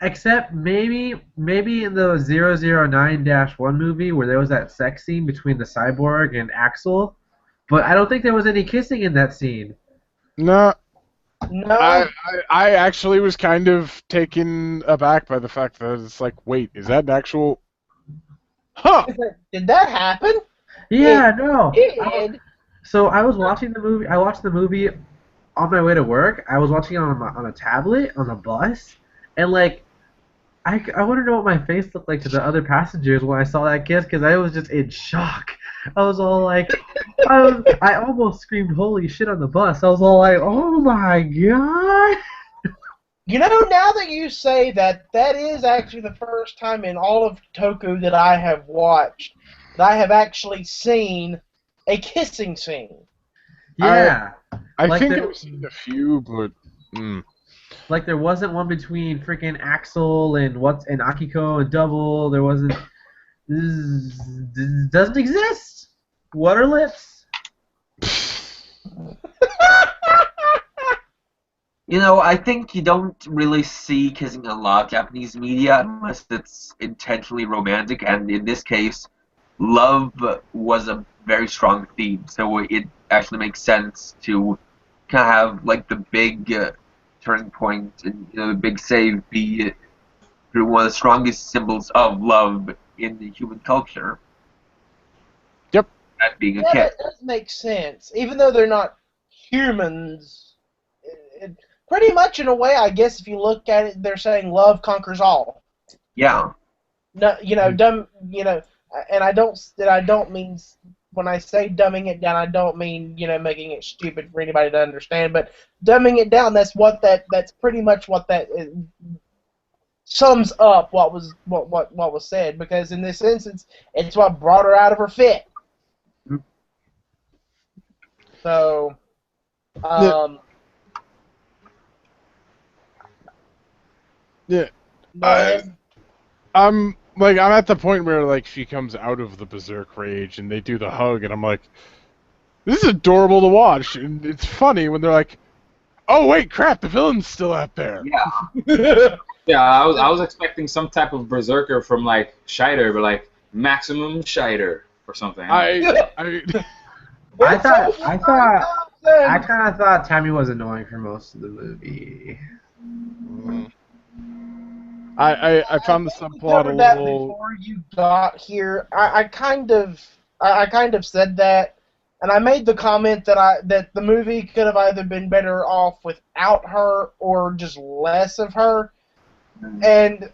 except maybe in the 009-1 movie where there was that sex scene between the cyborg and Axel, but I don't think there was any kissing in that scene. No, No. I actually was kind of taken aback by the fact that it's like, wait, is that an actual? Huh? Did that happen? Yeah, no. It did. So I was watching the movie. I watched the movie on my way to work. I was watching it on a tablet on a bus, and like, I want to know what my face looked like to the other passengers when I saw that kiss, because I was just in shock. I was all like, I almost screamed "Holy shit!" on the bus. I was all like, "Oh my god!" You know, now that you say that, that is actually the first time in all of Toku that I have watched that I have actually seen a kissing scene. Yeah. I Like think there- I've seen a few, but Like there wasn't one between freaking Axel and Akiko and Double. There wasn't. This doesn't exist. What are lips? You know, I think you don't really see kissing in a lot of Japanese media unless it's intentionally romantic, and in this case, love was a very strong theme, so it actually makes sense to kind of have like the big turning point and the big save be through one of the strongest symbols of love in the human culture. Yep. That being a Yeah, kiss. that does make sense. Even though they're not humans, pretty much in a way, I guess if you look at it, they're saying love conquers all. Yeah. No, and I don't mean, when I say dumbing it down, I don't mean, making it stupid for anybody to understand, but dumbing it down, that's pretty much what that sums up what was said, because in this instance, it's what brought her out of her fit. So, yeah. go ahead. I'm at the point where like she comes out of the berserk rage and they do the hug, and I'm like, this is adorable to watch, and it's funny when they're like, oh wait, crap, the villain's still out there. Yeah. Yeah, I was expecting some type of berserker from like Shaider, but like Maximum Shaider or something. I kind of thought Tammy was annoying for most of the movie. I found the think we subplot a covered that little. before you got here. I kind of said that, and I made the comment that the movie could have either been better off without her or just less of her. And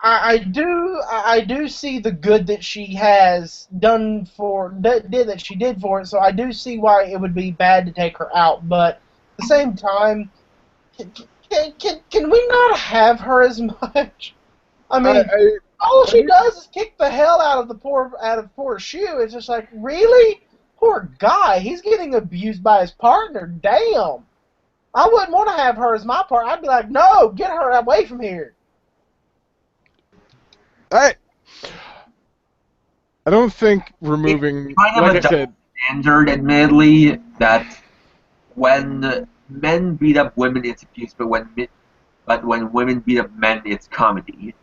I do see the good that she has done that she did for it. So I do see why it would be bad to take her out. But at the same time, can we not have her as much? I mean, all she does is kick the hell out of poor Shu. It's just like, really? Poor guy. He's getting abused by his partner. Damn. I wouldn't want to have her as my partner. I'd be like, no, get her away from here. I don't think removing, Kind of like a I said, standard, admittedly, that when men beat up women, it's abuse, but when women beat up men, it's comedy.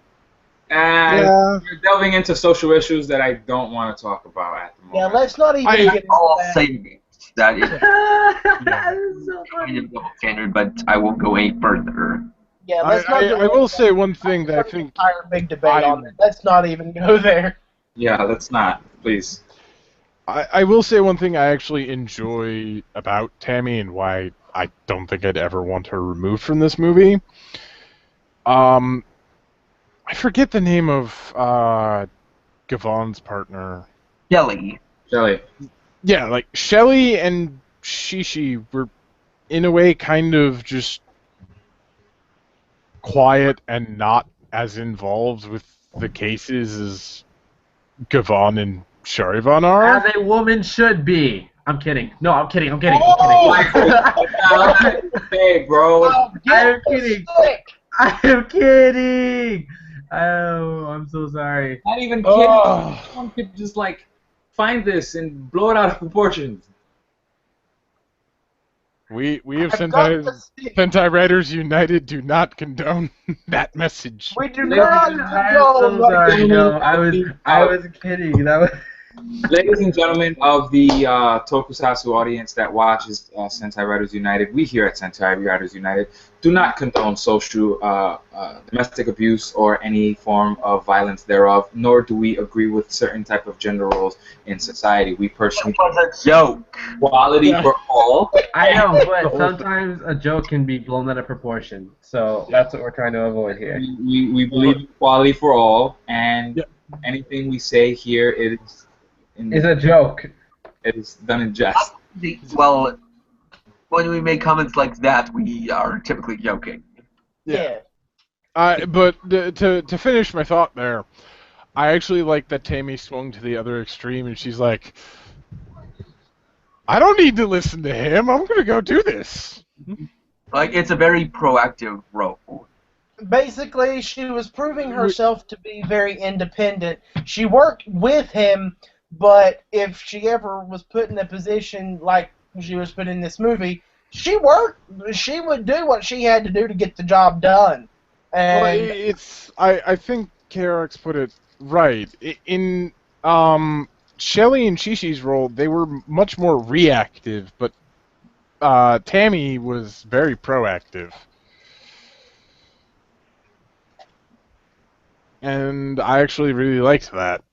And Yeah. you're delving into social issues that I don't want to talk about at the moment. Yeah, let's not even get into I'll that. say that it's That is so kind funny. of double standard, but I won't go any further. Yeah, let's not get I will into say that. one thing that I think Entire big debate on it. Let's not even go there. Yeah, let's not, please. I will say one thing I actually enjoy about Tammy and why I don't think I'd ever want her removed from this movie. I forget the name of Gavon's partner. Kelly. Shelly. Yeah, like Shelly and Shishi were in a way kind of just quiet and not as involved with the cases as Gavon and Charivan are. As a woman should be. I'm kidding. No, I'm kidding. I'm kidding. Hey, bro. Oh, I'm get the kidding. stick. I'm kidding. Oh, I'm so sorry. Not even kidding. Oh. Someone could just like find this and blow it out of proportions. We have I've got to see. Sentai Writers United do not condone that message. We do Ladies not and I'm condone so sorry. right No, I was kidding. That was. Ladies and gentlemen of the Tokusatsu audience that watches Sentai Writers United, we here at Sentai Writers United do not condone social, domestic abuse or any form of violence thereof, nor do we agree with certain type of gender roles in society. We personally It was a joke. equality Yeah. for all. I know, The but whole sometimes a joke can be blown out of proportion. So that's what we're trying to avoid here. We believe in equality for all, and Yeah. anything we say here It's a joke. it is done in jest. Well, when we make comments like that, we are typically joking. Yeah. But to finish my thought there, I actually like that Tammy swung to the other extreme, and she's like, I don't need to listen to him. I'm gonna go do this. Like, it's a very proactive role. Basically, she was proving herself to be very independent. She worked with him, but if she ever was put in a position like she was put in this movie, she would do what she had to do to get the job done. Well, And it's I think KRX put it right. In Shelly and Shishi's role, they were much more reactive, but Tammy was very proactive. And I actually really liked that.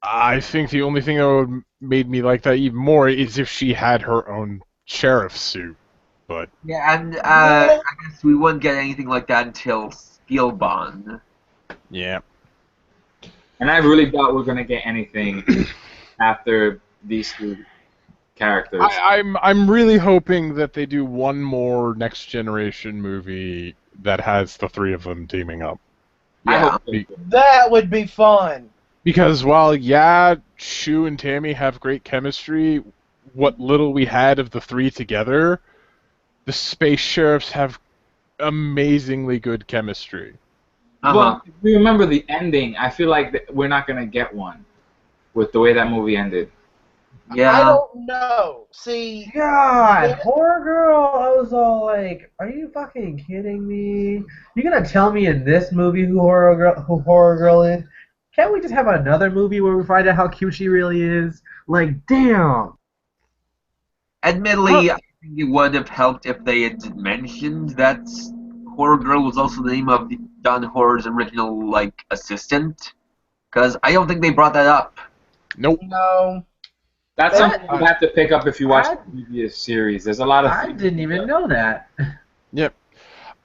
I think the only thing that would made me like that even more is if she had her own sheriff suit. But Yeah, and I guess we wouldn't get anything like that until Steelbond. yeah, And I really doubt we're gonna get anything after these two characters. I'm really hoping that they do one more Next Generation movie that has the three of them teaming up. I Yeah. hope they do. that would be fun. Because while, yeah, Shu and Tammy have great chemistry, what little we had of the three together, the Space Sheriffs have amazingly good chemistry. Well, if you remember the ending, I feel like we're not gonna get one with the way that movie ended. Yeah. I don't know. See, God, Horror Girl, I was all like, are you fucking kidding me? You gonna tell me in this movie who Horror Girl is? Can't we just have another movie where we find out how cute she really is? Like, damn. Admittedly, I think it would have helped if they had mentioned that Horror Girl was also the name of Don Horror's original, like, assistant. Because I don't think they brought that up. Nope. no. That's something you have to pick up if you watch the previous series. There's a lot of. I didn't even know that. Yep.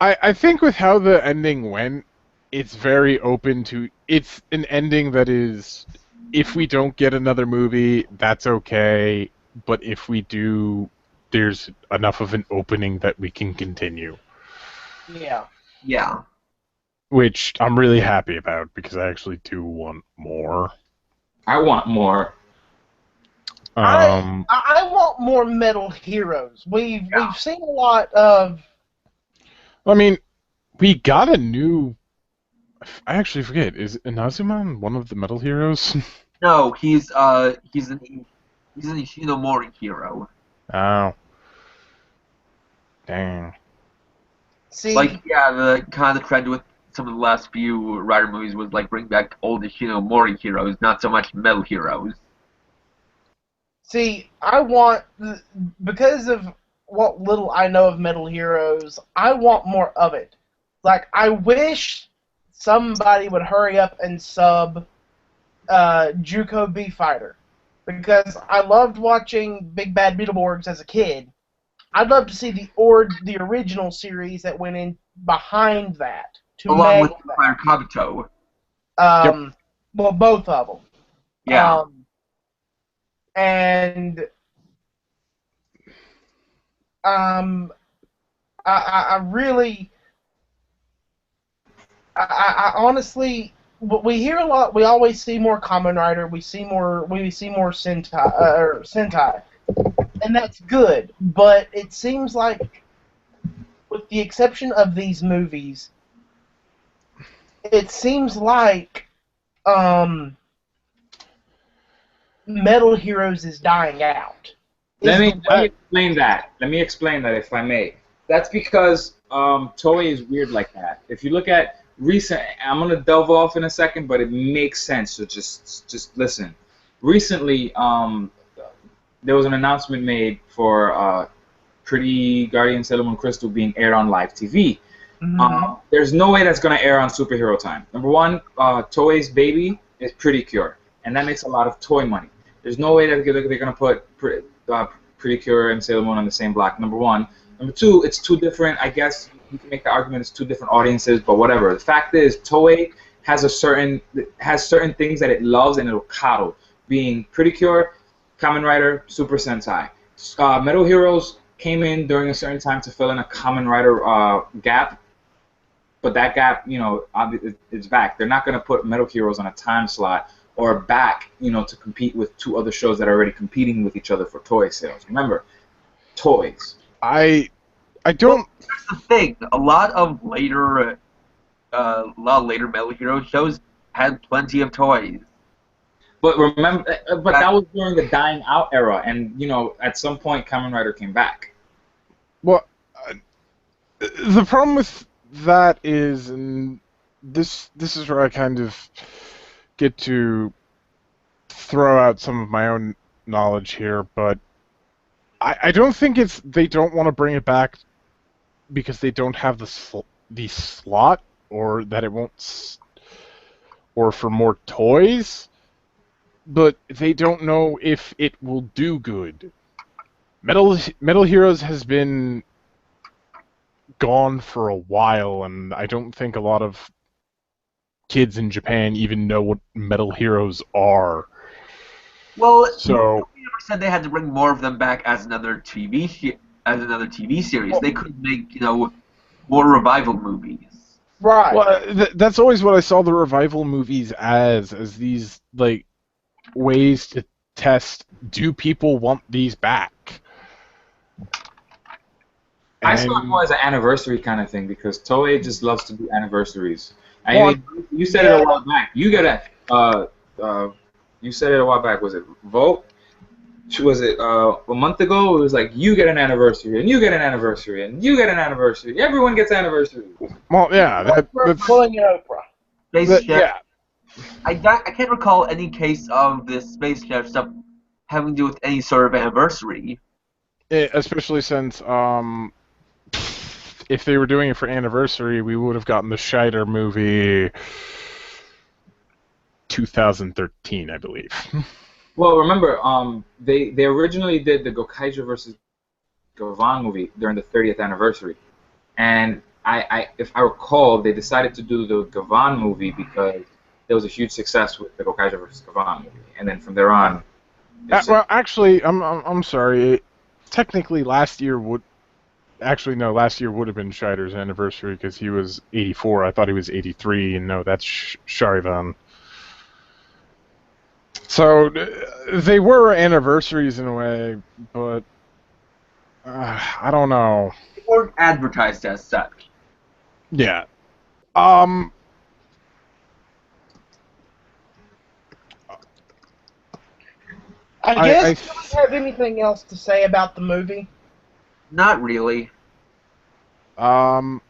I think with how the ending went, it's very open to... It's an ending that is... If we don't get another movie, that's okay. But if we do, there's enough of an opening that we can continue. Yeah. Yeah. Which I'm really happy about, because I actually do want more. I want more. I want more Metal Heroes. We've seen a lot of. I mean, we got a new... I actually forget. Is Inazuma one of the Metal Heroes? No, he's an Ishinomori hero. Oh. Dang. See, Like, yeah, the kind of trend with some of the last few Rider movies was like bring back old Ishinomori heroes, not so much metal heroes. I want, because of what little I know of Metal Heroes, I want more of it. Like, I wish somebody would hurry up and sub Juko B Fighter, because I loved watching Big Bad Beetleborgs as a kid. I'd love to see the original series that went in behind that to Along make with Fire Kabuto. well, both of them. Yeah. And I really, I honestly, we hear a lot. We always see more Kamen Rider. We see more Sentai, and that's good. But it seems like, with the exception of these movies, it seems like Metal Heroes is dying out. Let me explain that. Let me explain that, if I may. That's because Toei is weird like that. If you look at recent, I'm gonna delve off in a second, but it makes sense. So just listen. Recently, there was an announcement made for Pretty Guardian Sailor Moon Crystal being aired on live TV. There's no way that's gonna air on Superhero Time. Number one, Toei's baby is Pretty Cure, and that makes a lot of toy money. There's no way that they're gonna put Pretty Cure and Sailor Moon on the same block. Number one. Number two, it's two different. I guess you can make the argument it's two different audiences, but whatever. The fact is, Toei has certain things that it loves and it'll coddle, being Pretty Cure, Kamen Rider, Super Sentai. Metal Heroes came in during a certain time to fill in a Kamen Rider gap, but that gap, it's back. They're not going to put Metal Heroes on a time slot or back, to compete with two other shows that are already competing with each other for toy sales. Remember, toys. I don't. Well, here's the thing. A lot of later Metal Hero shows had plenty of toys. But remember, that was during the dying out era, and at some point, Kamen Rider came back. Well, the problem with that is, and this is where I kind of get to throw out some of my own knowledge here, but I don't think they don't want to bring it back because they don't have the slot, or that it won't, or for more toys, but they don't know if it will do good. Metal Heroes has been gone for a while, and I don't think a lot of kids in Japan even know what Metal Heroes are. Well, so nobody ever said they had to bring more of them back as another TV series. They could make more revival movies. Right. Well, that's always what I saw the revival movies as these ways to test, do people want these back? I saw it more as an anniversary kind of thing because Toei just loves to do anniversaries. I mean, you said it a while back. You said it a while back. Was it Vote? Was it a month ago? It was like, you get an anniversary, and you get an anniversary, and you get an anniversary. Everyone gets anniversaries. Well, yeah, that's pulling an Oprah. yeah. I can't recall any case of this Space Chef stuff having to do with any sort of anniversary. Especially since if they were doing it for anniversary, we would have gotten the Shaider movie 2013, I believe. Well, remember, they originally did the Gokaiger versus Gavan movie during the 30th anniversary, and if I recall, they decided to do the Gavan movie because there was a huge success with the Gokaiger versus Gavan movie, and then from there on. Well, actually, I'm sorry. Technically, last year would have been Scheider's anniversary because he was 84. I thought he was 83, and no, that's Charivan. So they were anniversaries in a way, but I don't know. They weren't advertised as such. Yeah. I guess do you have anything else to say about the movie? Not really. As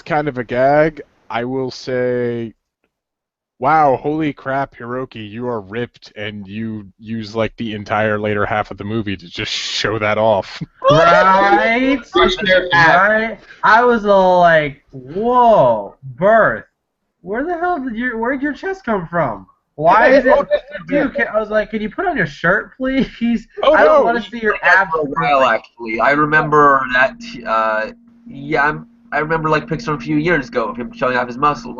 kind of a gag, I will say, wow, holy crap, Hiroki, you are ripped, and you use the entire later half of the movie to just show that off. Right? Right? I was all like, whoa, birth. Where'd your chest come from? Why is it? Dude, I was like, can you put on your shirt, please? Oh, I don't want to see your abs. For a while, actually. I remember that. I remember pictures from a few years ago of him showing off his muscle.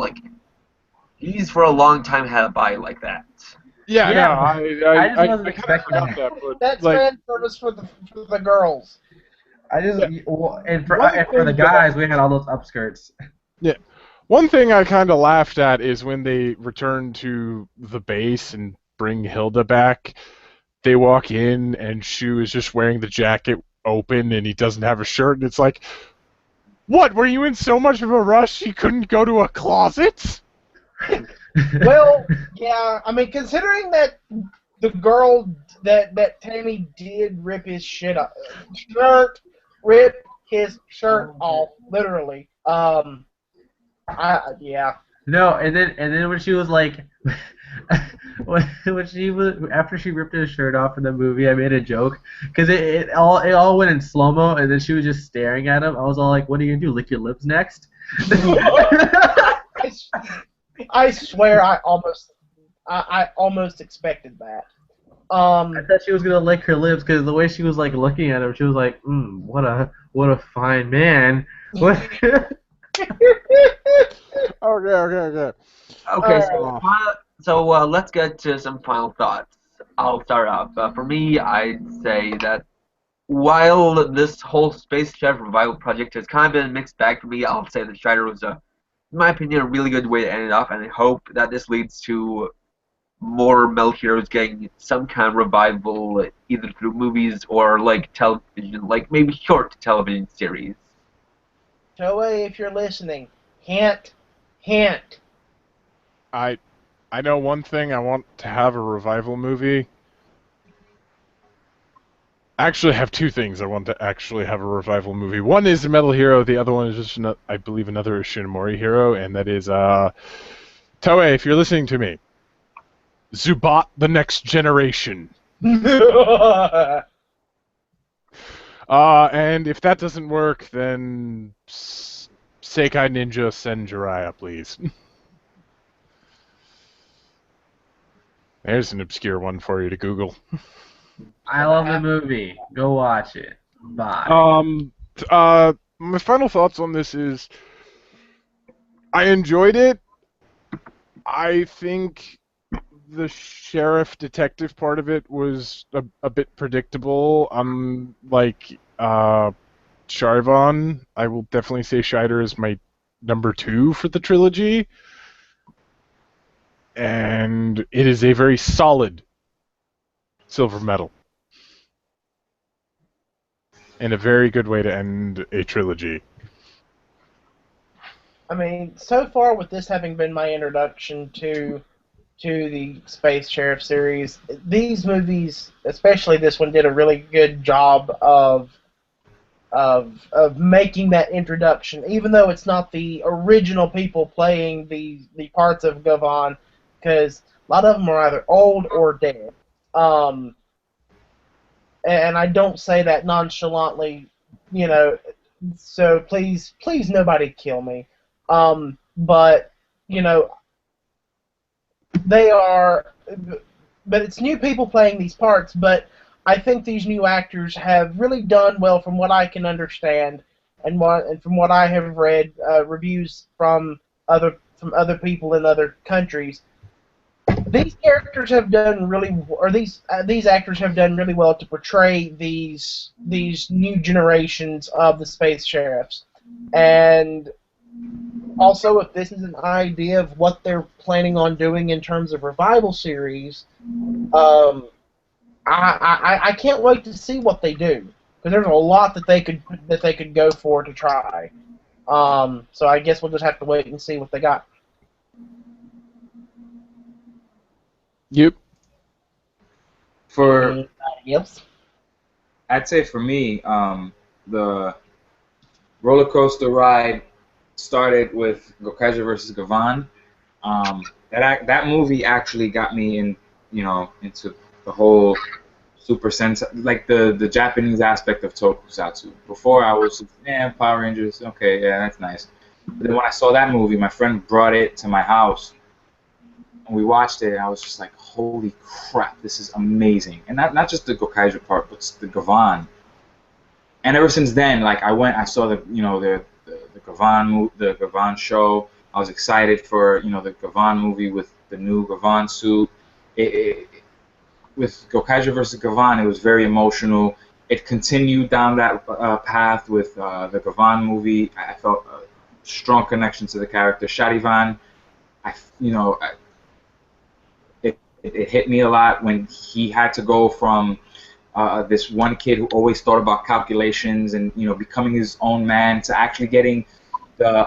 He's for a long time had a body like that. Yeah, no, I wasn't expecting that. That's fan service for the girls. And for the guys, we had all those upskirts. Yeah. One thing I kind of laughed at is when they return to the base and bring Hilda back, they walk in and Shu is just wearing the jacket open and he doesn't have a shirt, and it's like, What, were you in so much of a rush you couldn't go to a closet? Well, yeah, I mean, considering that the girl that Tammy did rip his shirt off, literally. Yeah. No, and then when she was like, when she was after she ripped his shirt off in the movie, I made a joke because it all went in slow mo, and then she was just staring at him. I was all like, "What are you gonna do? Lick your lips next?" I swear, I almost expected that. I thought she was gonna lick her lips because the way she was like looking at him, she was like, what a fine man." What? Okay. Okay, so let's get to some final thoughts. I'll start off. For me, I'd say that while this whole Space Chef revival project has kind of been a mixed bag for me, I'll say that Shaider was, in my opinion, a really good way to end it off, and I hope that this leads to more Metal Heroes getting some kind of revival, either through movies or like television, like maybe short television series. Toei, if you're listening, hint. I know one thing. I want to have a revival movie. I actually have two things I want to actually have a revival movie. One is a Metal Hero. The other one is just, I believe, another Ishinomori hero, and that is Toei, if you're listening to me, Zubat the Next Generation. And if that doesn't work, then Seikai Ninja send Jiraiya, please. There's an obscure one for you to Google. I love the movie. Go watch it. Bye. My final thoughts on this is I enjoyed it. I think the sheriff detective part of it was a bit predictable. Like Sharvon, I will definitely say Shaider is my number 2 for the trilogy. And it is a very solid silver medal. And a very good way to end a trilogy. I mean, so far with this having been my introduction to the Space Sheriff series, these movies, especially this one, did a really good job of making that introduction, even though it's not the original people playing the parts of Govan, because a lot of them are either old or dead. And I don't say that nonchalantly, so please nobody kill me. But, they are, but it's new people playing these parts, but I think these new actors have really done well from what I can understand, and from what I have read reviews from other people in other countries. These characters have done really, or these actors have done really well to portray these new generations of the Space Sheriffs, and also, if this is an idea of what they're planning on doing in terms of revival series, I can't wait to see what they do, because there's a lot that they could go for to try. So I guess we'll just have to wait and see what they got. Yep. Anybody else? I'd say for me, the roller coaster ride started with Gokaiger versus Gavan. That movie actually got me into the whole Super Sentai, like the Japanese aspect of Tokusatsu. Before I was just, Power Rangers, okay, yeah, that's nice. But then when I saw that movie, my friend brought it to my house, and we watched it, and I was just like, holy crap, this is amazing. And not just the Gokaiger part, but the Gavan. And ever since then, like I saw the Gavan show. I was excited for the Gavan movie with the new Gavan suit. With Gokaiger vs. Gavan, it was very emotional. It continued down that path with the Gavan movie. I felt a strong connection to the character Sharivan. It hit me a lot when he had to go from this one kid who always thought about calculations and becoming his own man, to actually getting the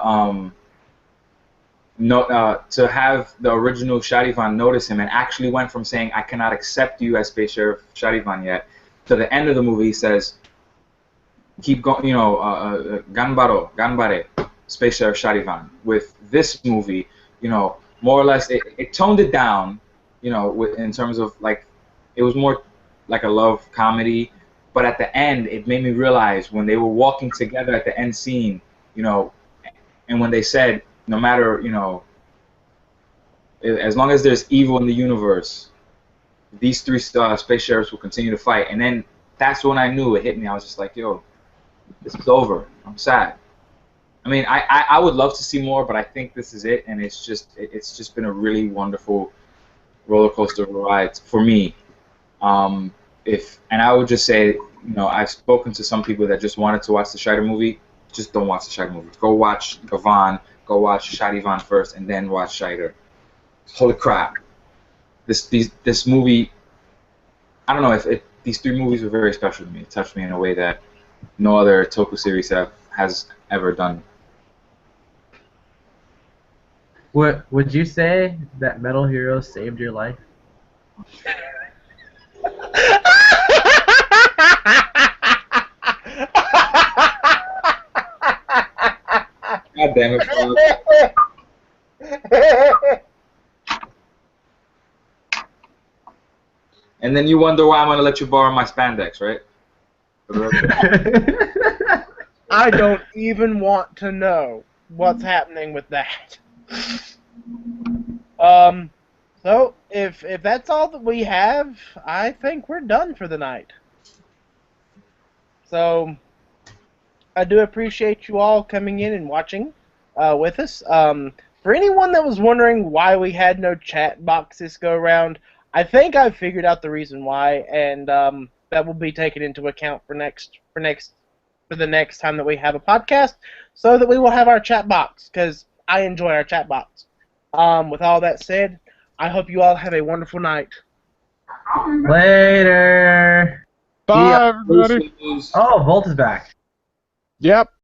to have the original Sharivan notice him, and actually went from saying, "I cannot accept you as Space Sheriff Sharivan yet," to the end of the movie he says, "Keep going, ganbaro, ganbare, Space Sheriff Sharivan." With this movie, more or less, it toned it down, in terms of, like, it was more like a love comedy, but at the end, it made me realize when they were walking together at the end scene, and when they said, no matter, as long as there's evil in the universe, these three space sheriffs will continue to fight. And then that's when I knew it hit me. I was just like, yo, this is over. I'm sad. I mean, I would love to see more, but I think this is it, and it's just been a really wonderful roller coaster ride for me. And I would just say, I've spoken to some people that just wanted to watch the Shaider movie. Just don't watch the Shaider movie. Go watch Gavan. Go watch Sharivan first, and then watch Shaider. Holy crap! This movie. I don't know if these three movies were very special to me. It touched me in a way that no other Toku series has ever done. Would you say that Metal Hero saved your life? God damn it, Bob. And then you wonder why I'm gonna let you borrow my spandex, right? I don't even want to know what's happening with that. So if that's all that we have, I think we're done for the night. So I do appreciate you all coming in and watching with us. For anyone that was wondering why we had no chat box this go around, I think I've figured out the reason why, and that will be taken into account for the next time that we have a podcast, so that we will have our chat box, because I enjoy our chat box. With all that said, I hope you all have a wonderful night. Later. Bye, everybody. Oh, Volt is back. Yep.